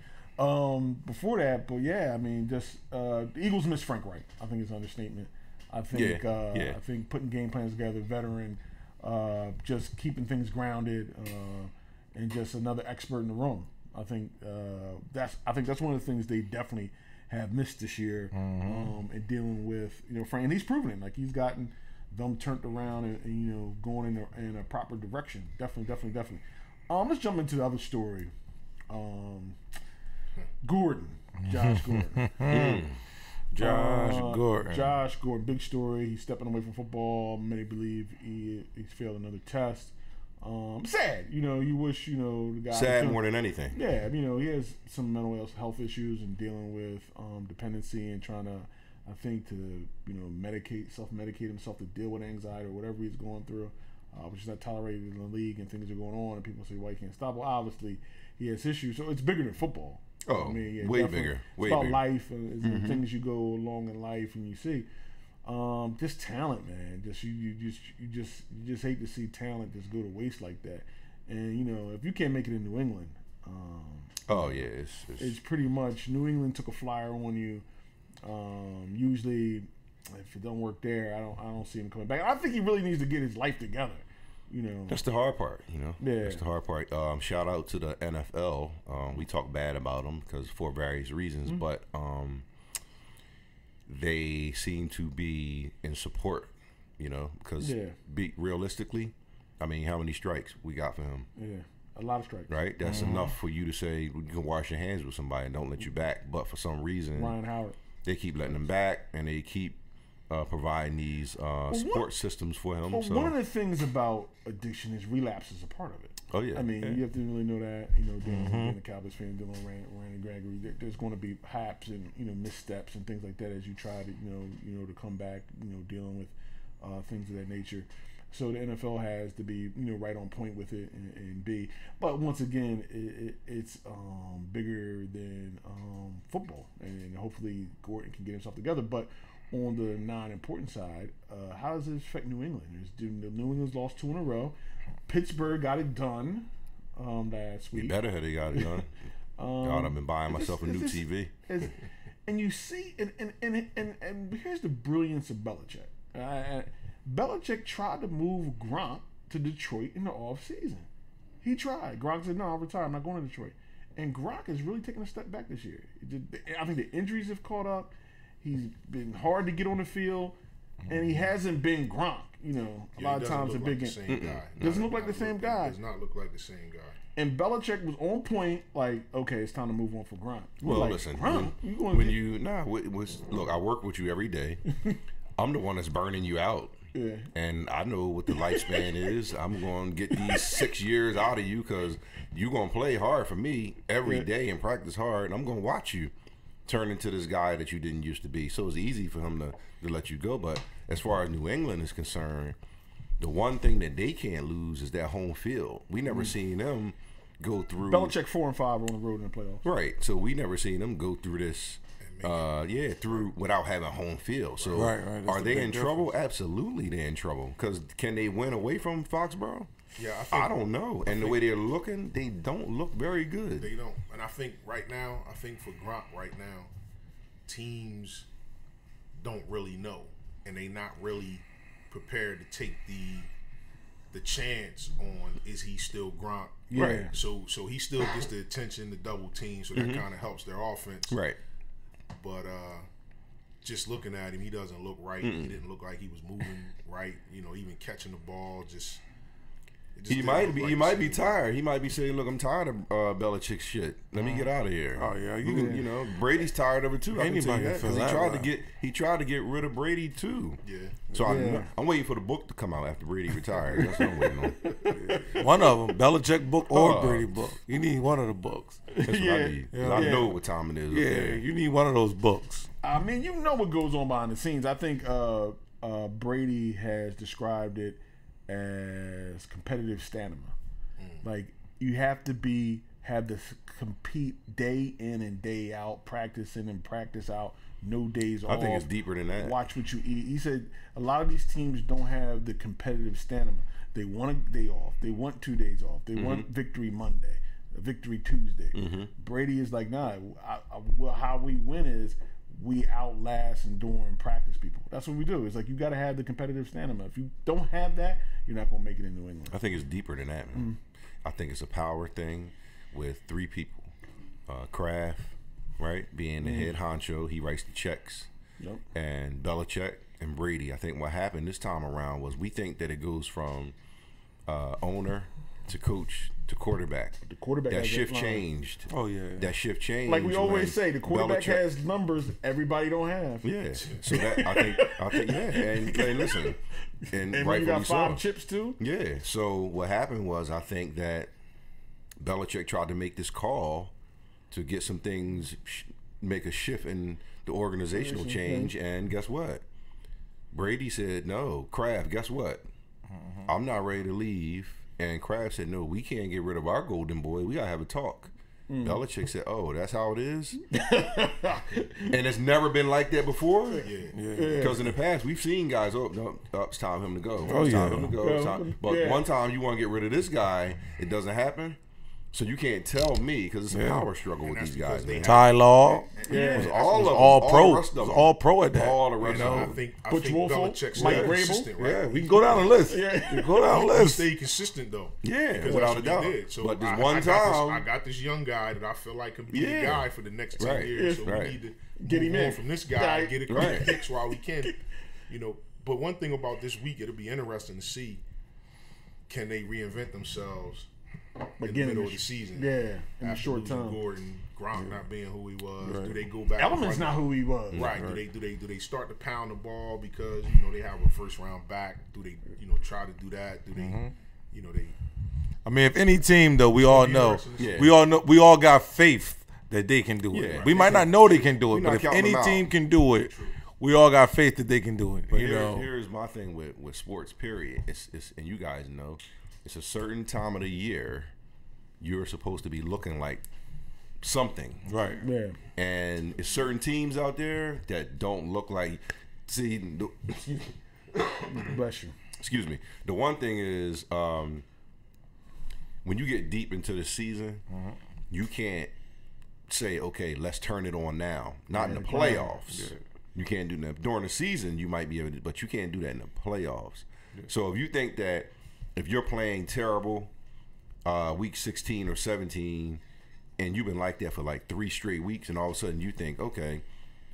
before that, but yeah, I mean, just the Eagles miss Frank Wright. I think it's an understatement. I think putting game plans together, veteran, just keeping things grounded, and just another expert in the room. I think that's one of the things they definitely have missed this year, in dealing with Frank. And he's proven it. Like he's gotten them turned around and going in a proper direction. Definitely. Let's jump into the other story. Josh Gordon. Josh Gordon, big story. He's stepping away from football. Many believe he's failed another test. Sad. You wish the guy. Sad more than anything. Yeah, he has some mental health issues and dealing with dependency and trying to, I think, to self-medicate himself to deal with anxiety or whatever he's going through, which is not tolerated in the league, and things are going on, and people say, "Well, he can't stop." Well, obviously, he has issues, so it's bigger than football. Oh, way bigger. It's about life and the things you go along in life and you see. Just talent, man. You just hate to see talent just go to waste like that. And if you can't make it in New England, it's pretty much New England took a flyer on you. Usually, if it don't work there, I don't see him coming back. I think he really needs to get his life together. That's the hard part. Yeah. That's the hard part. Shout out to the NFL. We talk bad about them because for various reasons, but they seem to be in support. Because realistically, I mean, how many strikes we got for him? Yeah, a lot of strikes. Right, that's enough for you to say you can wash your hands with somebody and don't let you back. But for some reason, Ryan Howard, they keep letting him back, and they keep providing these support systems for him. Well, one of the things about addiction is relapse is a part of it. Oh yeah. I mean, you have to really know that. Being a Cowboys fan, dealing with Randy Gregory, there's going to be haps and missteps and things like that as you try to to come back. Dealing with things of that nature. So the NFL has to be right on point with it and be. But once again, it's bigger than football, and hopefully Gordon can get himself together. But on the non-important side, how does it affect New England? New England's lost 2 in a row. Pittsburgh got it done last week. You better have they got it done. God, I've been buying myself a new TV. And you see, and here's the brilliance of Belichick. Belichick tried to move Gronk to Detroit in the offseason. He tried. Gronk said, "No, I'll retire. I'm not going to Detroit." And Gronk is really taking a step back this year. I think the injuries have caught up. He's been hard to get on the field, and he hasn't been Gronk. A lot of times a big game. Doesn't look like the same guy. Does not look like the same guy. And Belichick was on point, like, okay, it's time to move on for Gronk. Well, listen, look, I work with you every day. I'm the one that's burning you out. Yeah. And I know what the lifespan is. I'm going to get these 6 years out of you because you're going to play hard for me every day and practice hard. And I'm going to watch you turn into this guy that you didn't used to be. So it's easy for him to let you go. But as far as New England is concerned, the one thing that they can't lose is that home field. We never seen them go through. Belichick 4-5 on the road in the playoffs. Right. So we never seen them go through this through without having home field. So right. Are they in trouble? Absolutely, they're in trouble. Because can they win away from Foxborough? Yeah, I don't know. And the way they're looking, they don't look very good. They don't. And I think right now, for Gronk right now, teams don't really know, and they not really prepared to take the chance on is he still Gronk? Yeah. Right. So he still gets the attention, the double team, so that kind of helps their offense. Right. But just looking at him, he doesn't look right. He didn't look like he was moving right. Even catching the ball, He might be tired. He might be saying, "Look, I'm tired of Belichick's shit. Let me get out of here." Oh yeah, Brady's tired of it too. Anybody can feel that. He tried to get rid of Brady too. Yeah. So I'm waiting for the book to come out after Brady retired. That's what I'm waiting on. One of them, Belichick book or Brady book. You need one of the books. That's what I need. I know what time it is. Yeah, you need one of those books. I mean, you know what goes on behind the scenes. I think Brady has described it as competitive stamina. Like you have to have to compete day in and day out, practice in and practice out, no days off. I think it's deeper than that. Watch what you eat. He said a lot of these teams don't have the competitive stamina. They want a day off. They want 2 days off. They want victory Monday, victory Tuesday. Brady is like, nah. How we win is we outlast and during practice people. That's what we do. It's like you got to have the competitive stamina. If you don't have that, you're not going to make it in New England. I think it's deeper than that, man. I think it's a power thing with 3 people. Kraft, right, being the head honcho, he writes the checks. Yep. And Belichick and Brady. I think what happened this time around was we think that it goes from owner to coach to quarterback. The quarterback that shift changed. Oh yeah. That shift changed. Like we always say, the quarterback has numbers everybody don't have. Yeah. So that I think yeah. And listen, and when you got 5 so. chips too. Yeah. So what happened was I think that Belichick tried to make this call to get some things, make a shift in the organizational change, and guess what? Brady said no. Kraft, guess what? I'm not ready to leave. And Kraft said, no, we can't get rid of our golden boy. We got to have a talk. Belichick said, oh, that's how it is? And it's never been like that before? Yeah. Because in the past, we've seen guys, it's time for him to go. It's time for him to go. But one time you want to get rid of this guy, it doesn't happen. So you can't tell me because it's a power struggle with these guys. Ty Law, all pro. All pro at that. All the rest of them. I think Belichick's Mike consistent, right? Yeah, we can go down the list. We go down the list. He stayed consistent though. Yeah, because without a doubt. So but this I got this young guy that I feel like can be the guy for the next 10 years. So we need to get him in from this guy, get it picks while we can. But one thing about this week, it'll be interesting to see can they reinvent themselves in the middle of the season. Yeah, in a short time. Gordon, Gronk not being who he was. Do they go back? Element's not who he was. Right. Do they start to pound the ball because they have a first round back? Do they try to do that? Do they they? I mean, if any team though, we all know, we all got faith that they can do it. We might not know they can do it, but if any team can do it, we all got faith that they can do it. But here's my thing with sports. Period. It's and you guys know. It's a certain time of the year you're supposed to be looking like something. Right. Yeah. And it's certain teams out there that don't look like Bless you. Excuse me. The one thing is when you get deep into the season, you can't say, okay, let's turn it on now. Not in the playoffs. Yeah. You can't do that. During the season you might be able to, but you can't do that in the playoffs. Yeah. So if you think that if you're playing terrible week 16 or 17 and you've been like that for like 3 straight weeks and all of a sudden you think, okay,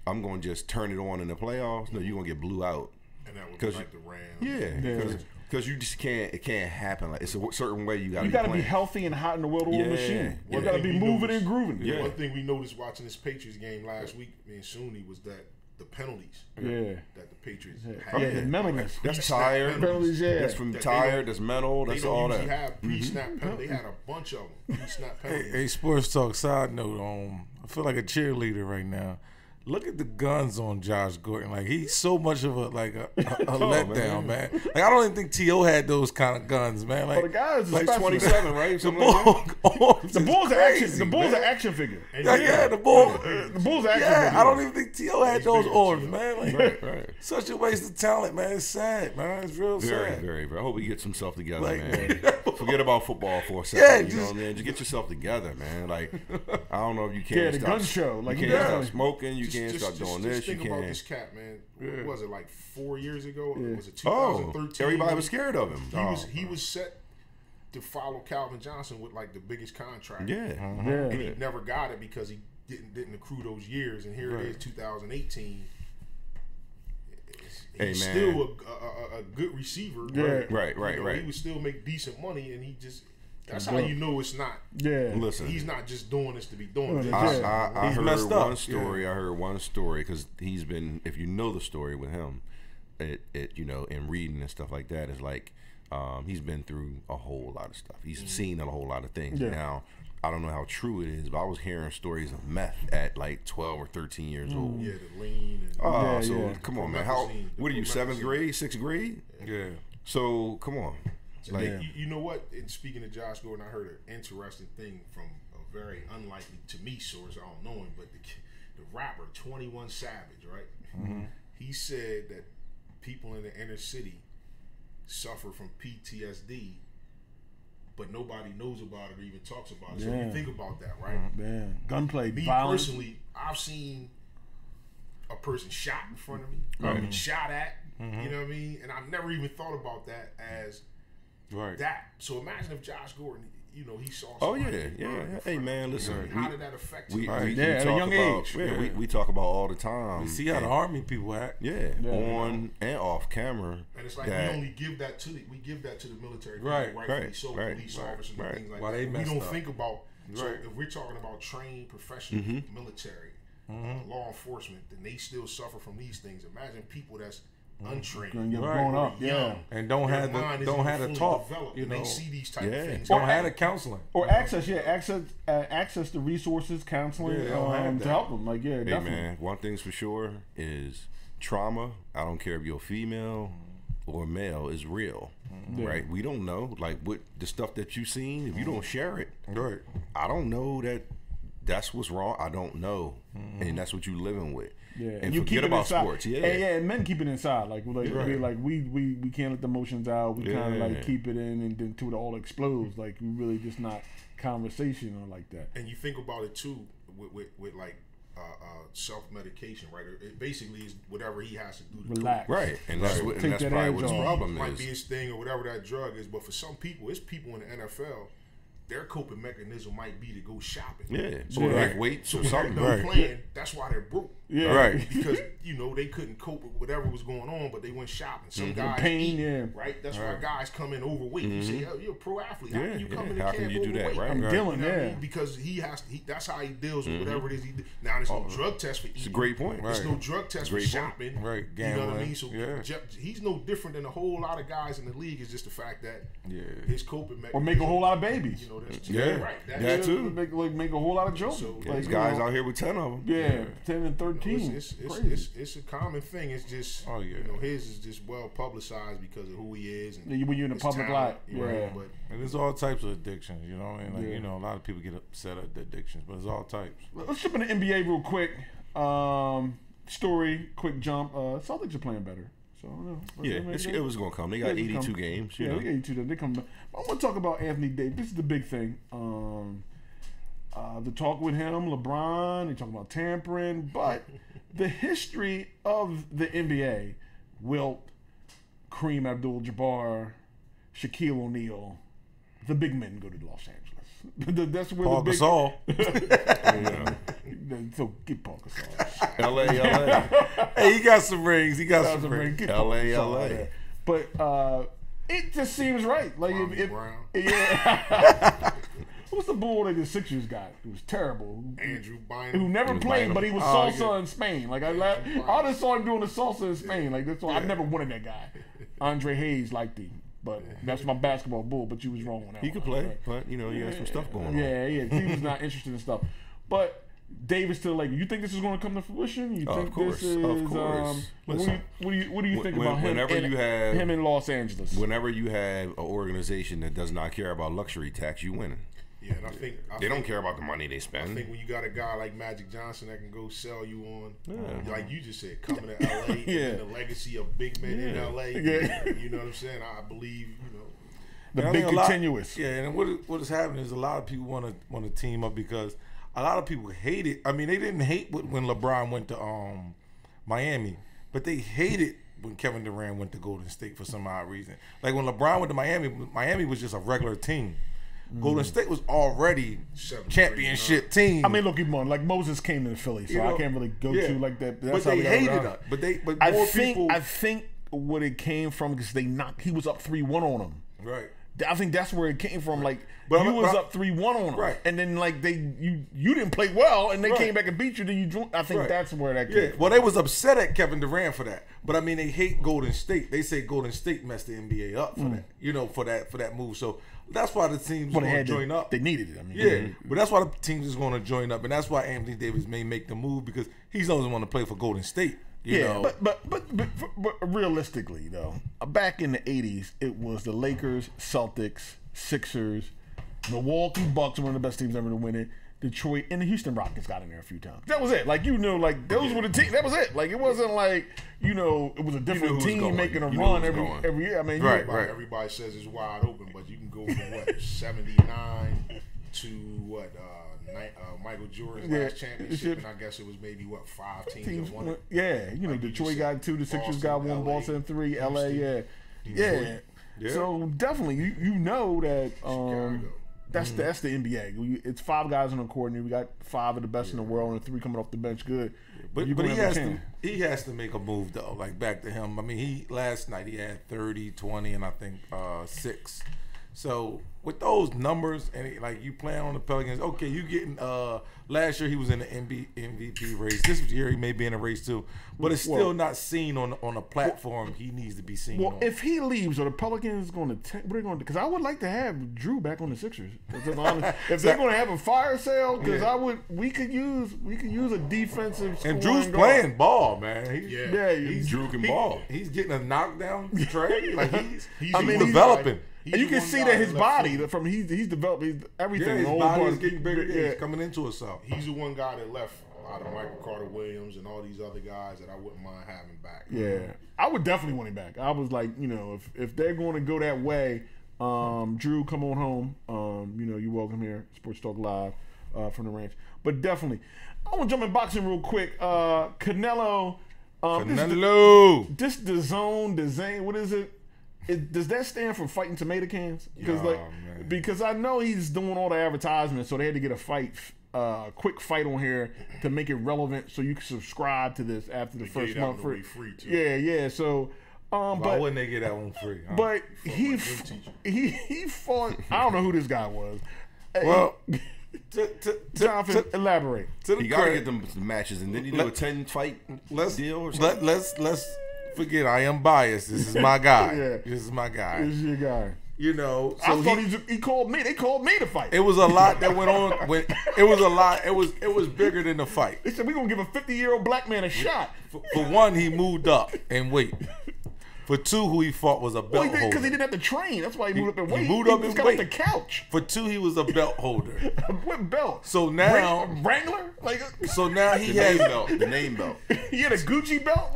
I'm going to just turn it on in the playoffs, no, you're going to get blew out. And that would be like the Rams. Yeah, because you just can't, it can't happen. Like it's a certain way you got to be healthy and hot in the well-oiled machine. You got to be moving and grooving. Yeah. One thing we noticed watching this Patriots game last week, me and Sunni, was that the penalties that the Patriots had. Yeah, the mentalness. That's tired. Penalties, That's from tired. That's mental. That's all that. They have pre-snap penalties. They had a bunch of them. Pre-snap penalties. Hey, sports talk side note. I feel like a cheerleader right now. look at the guns on Josh Gordon. Like he's so much of a letdown, man. Like I don't even think T.O. had those kind of guns, man. Like the guys like 27, right? The Bull's an action figure. The Bull's an action figure. I don't even think T.O. had those arms, man. Like, right. Such a waste of talent, man. It's sad, man. It's real sad. Very. I hope he gets himself together, Like, man. Forget about football for a second. You know what I mean? Just get yourself together, man. Like, I don't know if you can't the stop. gun show. Like, you can't stop smoking. You can't stop doing this. Think You about can't. this cat, man. What was it, like 4 years ago? Yeah. Was it 2013? Everybody was scared of him. He was set to follow Calvin Johnson with like the biggest contract. Yeah. And he never got it because he didn't accrue those years. And here it is, 2018. He's still a good receiver. Yeah. Right. He would still make decent money, and he just. That's how you know it's not. Yeah. Listen, he's not just doing this to be doing this. I heard messed up. one story. I heard one story because he's been. If you know the story with him, it in reading and stuff like that, is like he's been through a whole lot of stuff. He's seen a whole lot of things. Yeah. Now, I don't know how true it is, but I was hearing stories of meth at like 12 or 13 years old. Yeah, the lean. And Come on, man. What are you, 7th grade, 6th grade? Yeah. So come on. Like, you know what? And speaking of Josh Gordon, I heard an interesting thing from a very unlikely to me source. I don't know him, but the rapper 21 Savage, right? Mm-hmm. He said that people in the inner city suffer from PTSD, but nobody knows about it or even talks about it. So you think about that, right? Man, gunplay, Me violence. personally, I've seen a person shot in front of me, shot at. You know what I mean? And I've never even thought about that as that. So imagine if Josh Gordon, he saw. Oh yeah. Hey man, listen. How did that affect you? We at a talk young about, age. Yeah, we talk about all the time. We see how the Army people act. Yeah, on and off camera. And it's like we only give that to the military, Right, rightfully so, police officers and things like that. We don't think about. So if we're talking about trained professional military, law enforcement, then they still suffer from these things. Imagine people that's untrained, grown up, and don't have the talk. They see these type of things. Don't have the counseling or access to resources, counseling to help them. Like Hey definitely. man, one thing's for sure is trauma. I don't care if you're female or male, is real, right? We don't know, like, what the stuff that you've seen. If you don't share it, I don't know that's what's wrong. I don't know, and that's what you're living with. Yeah, and you forget keep it about inside. sports. Yeah, and men keep it inside. Like we can't let the emotions out. We kind of like keep it in, and then until it all explodes. Like we really just not conversational like that. And you think about it too with like self-medication, right? It basically is whatever he has to do to relax, right? And that's what, and that's probably what his problem is. Might be his thing or whatever that drug is, but for some people, it's people in the NFL. Their coping mechanism might be to go shopping. Yeah, so like weights or something. Playing, that's why they're broke. Yeah, right. Because they couldn't cope with whatever was going on, but they went shopping. Some guys pain, eat, right? That's why guys come in overweight. You say, you're a pro athlete. How can you come in the How camp can you do overweight? that, right? I'm dealing, Because he has to. That's how he deals with whatever it is. Now there's no drug test for eating. It's a great point. There's no drug test for shopping. Right, gambling. You know what I mean? So yeah. he's no different than a whole lot of guys in the league. It's just the fact that his coping mechanism. Or make a whole lot of babies. That's right. That too. Make a whole lot of children. So, There's guys out here with 10 of them. Yeah, 10 and 13. It's a common thing. It's just his is just well publicized because of who he is. And when you're in the public light, But and there's all types of addictions. You know what I mean? Like a lot of people get upset at the addictions, but it's all types. Let's jump into NBA real quick. Story, quick jump. Celtics are playing better. So it was going to come. They got 82 games. They got 82. They come back. I want to talk about Anthony Davis. This is the big thing. The talk with him, LeBron. They talk about tampering, but the history of the NBA: Wilt, Kareem Abdul-Jabbar, Shaquille O'Neal. The big men go to Los Angeles. That's where Paul the big. Gasol. So get Paul Gasol. LA. Hey, he got some rings. He got some rings. Get Paul Gasol LA. there. But it just seems right. Like if Brown. yeah. Who's the bull that the Sixers got? It was terrible. Andrew Bynum. Who never played, but he was salsa in Spain. Like I just saw him doing the salsa in Spain. Like that's why I never wanted that guy. Andre Hayes liked him, but that's my basketball bull. But you was wrong on that. He could play, but he had some stuff going on. Yeah. He was not interested in stuff. But Davis to the Lakers. You think this is going to come to fruition? You think Of course. this is? Of course. What do you think about him? Whenever him in Los Angeles. Whenever you have an organization that does not care about luxury tax, you winning. Yeah, and I think they don't care about the money they spend. I think when you got a guy like Magic Johnson that can go sell you on, like you just said, coming to LA, and the legacy of big men in LA. Yeah. You know what I'm saying? I believe, the big continuous. And what is happening is a lot of people want to team up because a lot of people hate it. I mean, they didn't hate when LeBron went to Miami, but they hated when Kevin Durant went to Golden State for some odd reason. Like when LeBron went to Miami was just a regular team. Golden State was already championship team. I mean, look, even like Moses came to Philly, so I can't really go to like that. That's but they hated us. But I think what it came from because he was up 3-1 on them. Right. I think that's where it came from. Like you was up 3-1 on them, right? And then like you didn't play well, and they came back and beat you. Then you, I think that's where that came. From. Well, they was upset at Kevin Durant for that, but I mean they hate Golden State. They say Golden State messed the NBA up for that, for that move. So that's why the teams going to join up. They needed it. I mean, but that's why the teams is going to join up, and that's why Anthony Davis may make the move because he doesn't want to play for Golden State. You know? But realistically though, back in the '80s, it was the Lakers, Celtics, Sixers, Milwaukee Bucks, one of the best teams ever to win it. Detroit and the Houston Rockets got in there a few times. That was it. Like like those were the teams. That was it. Like it wasn't like it was a different team making a run every year. I mean, everybody says it's wide open, but you can go from what 79 to what Michael Jordan's last championship, and I guess it was maybe what 5 teams that won it. Yeah, like Detroit got 2, the Sixers got 1, Boston 3, LA, yeah. So definitely, you know that that's the NBA. It's 5 guys on the court, and we got 5 of the best in the world, and 3 coming off the bench. Good, but he has to make a move though. Like back to him. I mean, last night he had 30, 20, and I think 6. So with those numbers and like you playing on the Pelicans, okay, you getting last year he was in the MVP race. This year he may be in a race too, but it's still not seen on a platform he needs to be seen. Well, on. if he leaves, are the Pelicans going to? What are they going to? Because I would like to have Drew back on the Sixers. If they're going to have a fire sale, because we could use a defensive. And Drew's playing ball, man. Drew can ball. He's getting a knockdown trade. Like he's developing. And you can see that his body, he's developed everything. His body is getting bigger. He's coming into himself. He's the one guy that left out of Michael Carter Williams and all these other guys that I wouldn't mind having back. Yeah, I would definitely want him back. I was like, if they're going to go that way, Drew, come on home. You're welcome here, Sports Talk Live from the ranch. But definitely, I want to jump in boxing real quick. Canelo. This the zone, what is it? Does that stand for fighting tomato cans? Because I know he's doing all the advertisements, so they had to get a quick fight on here to make it relevant, so you can subscribe to this after the first month. Free too. Yeah. So, why wouldn't they get that one free? But he fought. I don't know who this guy was. Well, Jonathan, elaborate. You gotta get them matches, and then you do a 10-fight deal or something. Let's forget I am biased. This is my guy. This is my guy. This is your guy. So I thought he called me. They called me to fight. It was a lot that went on. It was a lot. It was bigger than the fight. They said we're gonna give a 50-year-old black man a shot. For one, he moved up and weight. For 2, who he fought was a belt holder. Because he didn't have to train. That's why he moved up in weight. He moved up in weight. The couch. For 2, he was a belt holder. What belt? So now Wrangler. So now he has the name belt. He had a Gucci belt.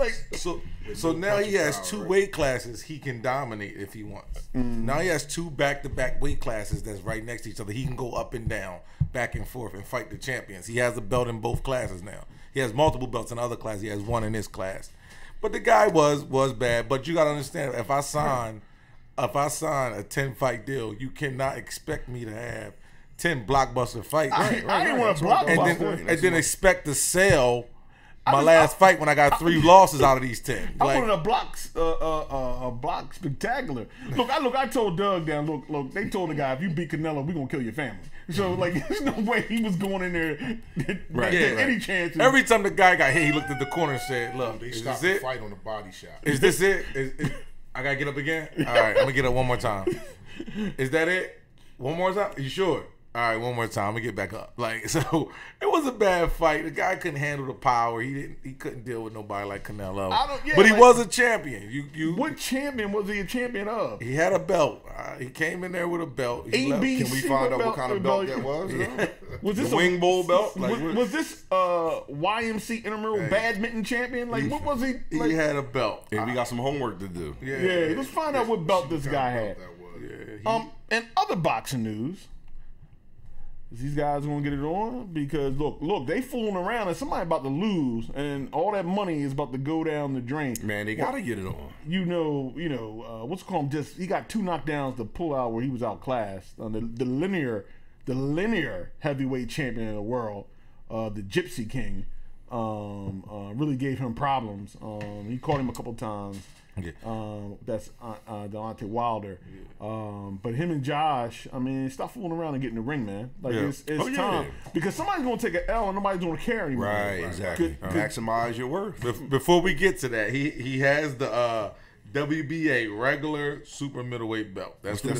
So now he has 2 weight classes he can dominate if he wants. Now he has 2 back-to-back weight classes that's right next to each other. He can go up and down, back and forth, and fight the champions. He has a belt in both classes now. He has multiple belts in other classes. He has 1 in this class. But the guy was bad. But you got to understand, if I sign a 10-fight deal, you cannot expect me to have 10 blockbuster fights. I didn't want to blockbuster. And then expect to sell my last fight when I got 3 losses out of these 10. I wanted a block spectacular. Look, I told Doug down. Look. They told the guy, if you beat Canelo, we gonna kill your family. So there's no way he was going in there. Any chance? Every time the guy got hit, he looked at the corner and said, "Look, they is stopped this the it? fight on the body shot. Is this it? I gotta get up again? All right, I'm gonna get up one more time. Is that it? One more time? Are you sure? all right, one more time. I'm gonna get back up. Like, so it was a bad fight. The guy couldn't handle the power. He couldn't deal with nobody like Canelo. But he was a champion. What champion was he a champion of? He had a belt. He came in there with a belt. Can we find out what kind of belt that was? Yeah. Was this the Wing Bowl belt? Was this YMC intramural badminton champion? Like, what was he? Like, he had a belt. And we got some homework to do. Yeah. Let's find out what belt this guy had. And other boxing news. Is these guys gonna get it on? Because look, they fooling around and somebody about to lose, and all that money is about to go down the drain. Man, they gotta get it on. What's it called? Just he got 2 knockdowns to pull out where he was outclassed. The linear heavyweight champion of the world, the Gypsy King, really gave him problems. He caught him a couple times. Yeah. That's Deontay Wilder. But him and Josh, I mean, stop fooling around and get in the ring, man. Like it's time because somebody's gonna take an L and nobody's gonna care anymore. Right, exactly. Maximize your worth. Before we get to that, he has the WBA regular super middleweight belt. That's what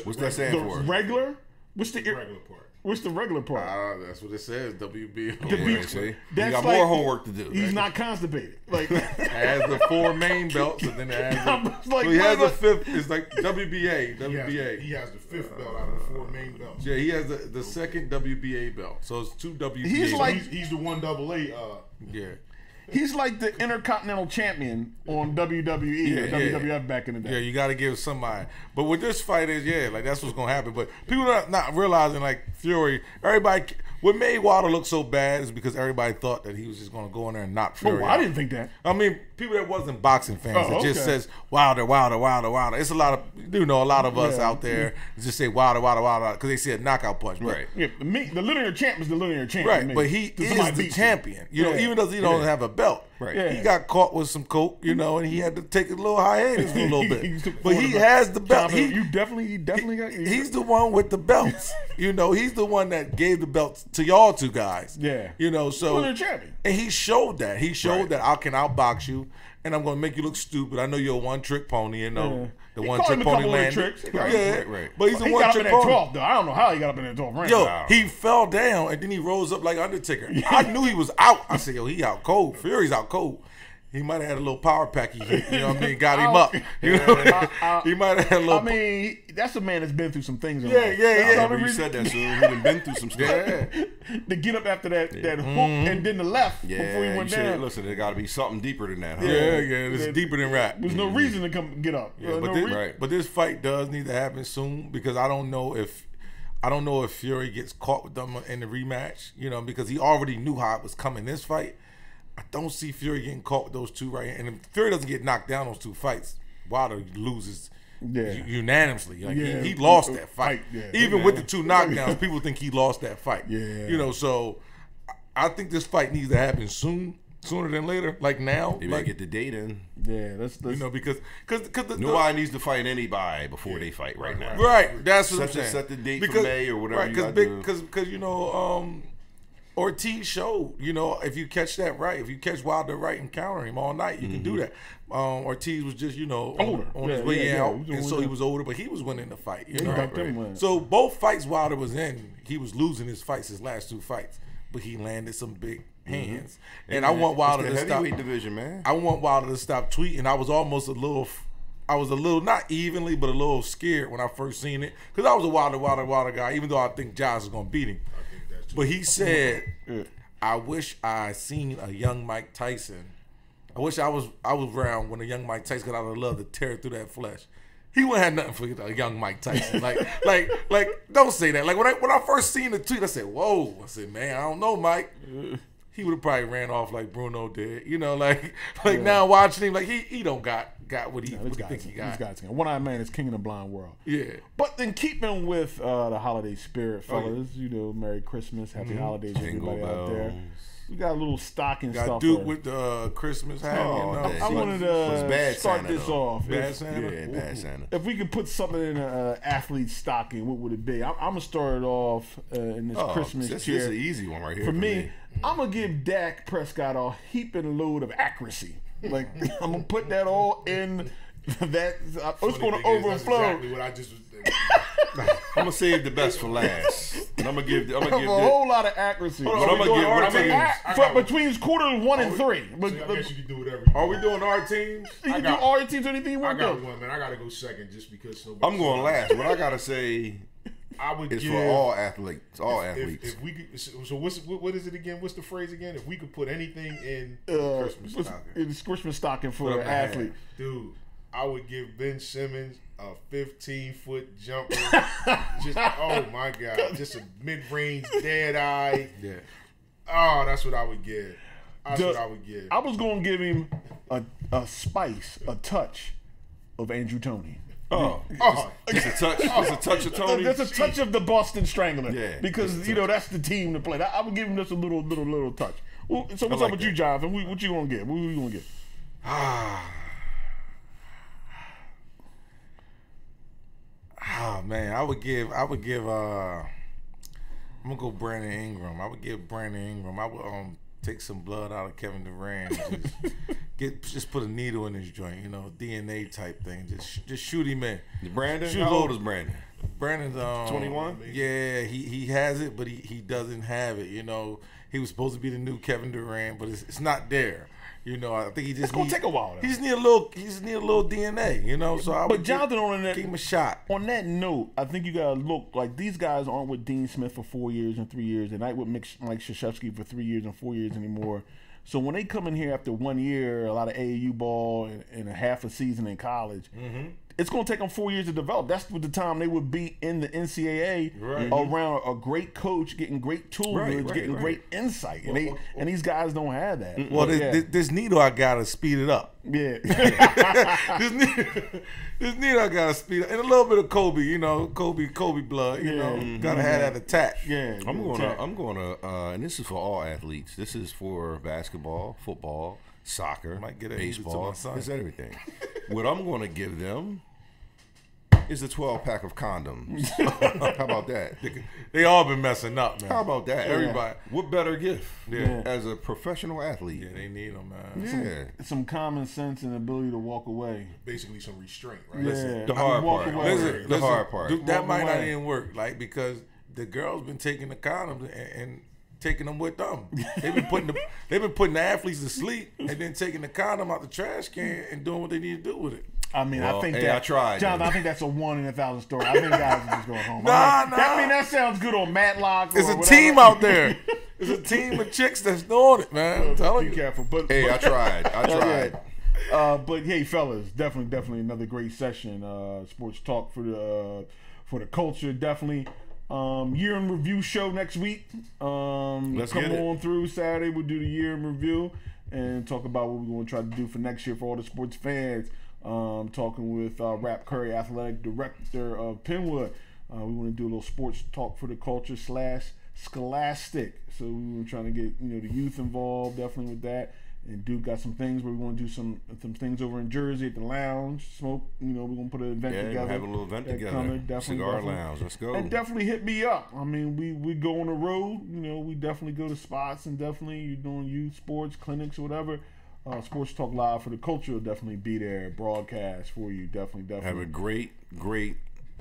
What's that stand for? Regular? What's the regular part? What's the regular part? That's what it says. WBA. You got more homework to do. He's not constipated. Like has the 4 main belts, and then it has so he has the 5th. It's like WBA. He has the 5th belt out of the 4 main belts. Yeah, he has the 2nd WBA belt. So it's 2 WBA. He's the 1AA. Yeah. He's like the Intercontinental Champion on WWE or WWF back in the day. Yeah, you got to give somebody. But with this fight is, like that's what's going to happen. But people are not realizing, like Fury, what made Wilder look so bad is because everybody thought that he was just going to go in there and knock Fury out. I didn't think that. I mean, people that wasn't boxing fans, it just says Wilder. It's a lot of us out there just say Wilder, because they see a knockout punch. Right. Yeah, the linear champ is the linear champ. Right, but he is the champion. Even though he don't have a belt. Right. Yeah. He got caught with some coke, and he had to take a little hiatus for a little bit. But he has the belt. He definitely got. He's the one with the belts. He's the one that gave the belts to y'all 2 guys. Yeah. So linear champion. And he showed that. He showed that I can outbox you, and I'm going to make you look stupid. I know you're a one-trick pony, the one-trick pony landed. Right. But he's a he got up one-trick in that pony. 12th, though. I don't know how he got up in that 12th rank. Yo, he fell down, and then he rose up like Undertaker. I knew he was out. I said, he out cold. Fury's out cold. He might have had a little power pack. Got him up. He might have had a little. I mean, that's a man that's been through some things. Yeah. You said that, so he done been through some stuff. To get up after that hook and then the left before he went down. Listen, there got to be something deeper than that. Huh? Yeah. It's deeper than rap. There's no reason to come get up. But this fight does need to happen soon because I don't know if Fury gets caught with them in the rematch. Because he already knew how it was coming this fight. I don't see Fury getting caught with those 2 right here. And if Fury doesn't get knocked down those 2 fights, Wilder loses unanimously. He lost that fight. Even with the 2 knockdowns, people think he lost that fight. So I think this fight needs to happen sooner than later, like now. They might get the date in. Yeah, that's because nobody needs to fight anybody before they fight right now. Right, that's what I'm saying. Set the date for May or whatever you got to do. Because Ortiz showed, if you catch that right, if you catch Wilder right and counter him all night, you can do that. Ortiz was just, older. on his way out, and so he was older, but he was winning the fight. So both fights Wilder was in, he was losing his last 2 fights, but he landed some big hands. And I want Wilder to stop. Heavyweight division, man. I want Wilder to stop tweeting. I was a little, not evenly, but a little scared when I first seen it, because I was a Wilder guy, even though I think Josh is going to beat him. But he said, I wish I seen a young Mike Tyson. I wish I was around when a young Mike Tyson got out of love to tear through that flesh. He wouldn't have nothing for a young Mike Tyson. Like, don't say that. Like when I first seen the tweet, I said, whoa. I said, man, I don't know, Mike. He would have probably ran off like Bruno did. Now watching him, like he don't got what he think he got. One-eyed man is king of the blind world. Yeah. But then keeping with the holiday spirit, fellas, Merry Christmas, Happy Holidays, everybody out there. We got a little stocking stuff. Got Duke with the Christmas hat. I wanted to start this off. Bad Santa? Yeah, Bad Santa. If we could put something in an athlete's stocking, what would it be? I'm going to start it off in this Christmas cheer. This is an easy one right here. For me, I'm going to give Dak Prescott a heaping load of accuracy. Like, I'm going to put that all in that. It's going to overflow. That's exactly what I just was thinking. I'm going to save the best for last. And I'm gonna give a whole lot of accuracy. But I'm gonna give our teams. Between quarters 1 and 3. But, I guess you can do whatever. Are we doing our teams? You can do all your teams, anything you want to do. I got one, man. I gotta go second just because. I'm going last. What I gotta say. I would it's give, for all athletes. All athletes. If we could, so what is it again? What's the phrase again? If we could put anything in Christmas stocking, it's Christmas stocking for an athlete. Dude, I would give Ben Simmons a 15-foot jumper. Just oh my god, just a mid-range dead eye. Yeah. Oh, that's what I would give. What I would give. I was going to give him a spice, a touch of Andrew Toney. Just a touch. Just a touch of Tony. That's a touch of the Boston Strangler. Yeah, because that's the team to play. I would give him just a little touch. Well, so what's up with you, Jonathan? What you gonna get? What you gonna get? Man, I would give. I'm gonna go Brandon Ingram. I would give Brandon Ingram. I would take some blood out of Kevin Durant. Just put a needle in his joint, DNA type thing. Just shoot him in. Brandon, how old is Brandon? Brandon's 21. Yeah, he has it, but he doesn't have it. He was supposed to be the new Kevin Durant, but it's not there. I think he just it's gonna take a while. He just need a little DNA. So but Jonathan, on that, give him a shot. On that note, I think you gotta look like these guys aren't with Dean Smith for 4 years and 3 years. They're not with Mike Krzyzewski for 3 years and 4 years anymore. So when they come in here after 1 year, a lot of AAU ball and a half a season in college, it's going to take them 4 years to develop. That's the time they would be in the NCAA around a great coach, getting great tools, getting great insight. And these guys don't have that. Well, this needle I got to speed it up. Yeah. this needle I got to speed up. And a little bit of Kobe, Kobe blood, got to have that attack. Yeah. I'm going to, and this is for all athletes. This is for basketball, football, soccer, baseball. It's everything. What I'm going to give them is a 12-pack of condoms. How about that? They all been messing up, man. How about that? Everybody. What better gift? Yeah. As a professional athlete. Yeah, they need them, man. Yeah. Some common sense and ability to walk away. Basically, some restraint, right? Yeah. The hard part. The hard part. That might not even work, because the girls been taking the condoms and taking them with them. They've been putting the athletes to sleep and then taking the condom out the trash can and doing what they need to do with it. I mean, I think that. I tried. John, I think that's a 1 in 1,000 story. I think guys are just going home. Nah. That sounds good on Matlock. It's a team out there. It's a team of chicks that's doing it, man. I'm telling you. Be careful. But I tried. But hey, fellas, definitely another great session. Sports talk for the culture. Definitely. Year in review show next week. Let's come get it. on through Saturday. We'll do the year in review and talk about what we're going to try to do for next year for all the sports fans. Talking with Rap Curry, athletic director of Penwood. We want to do a little sports talk for the culture / scholastic. So we were trying to get the youth involved, definitely with that. And Duke got some things where we want to do some things over in Jersey at the lounge. Smoke, we're gonna put an event together. Yeah, have a little event together. Cigar lounge. Let's go. And definitely hit me up. I mean, we go on the road. We definitely go to spots, and definitely you're doing youth sports clinics or whatever. Sports Talk Live for the culture will definitely be there. Broadcast for you, definitely. Have a great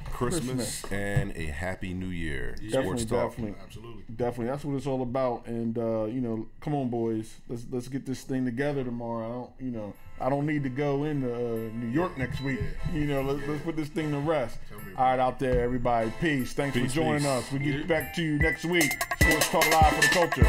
Christmas and a happy New Year. Definitely. Absolutely. Definitely. That's what it's all about. And come on, boys. Let's get this thing together tomorrow. I don't need to go into New York next week. Let's put this thing to rest. All right, out there, everybody. Peace. Thanks for joining us. We get back to you next week. Sports Talk Live for the culture.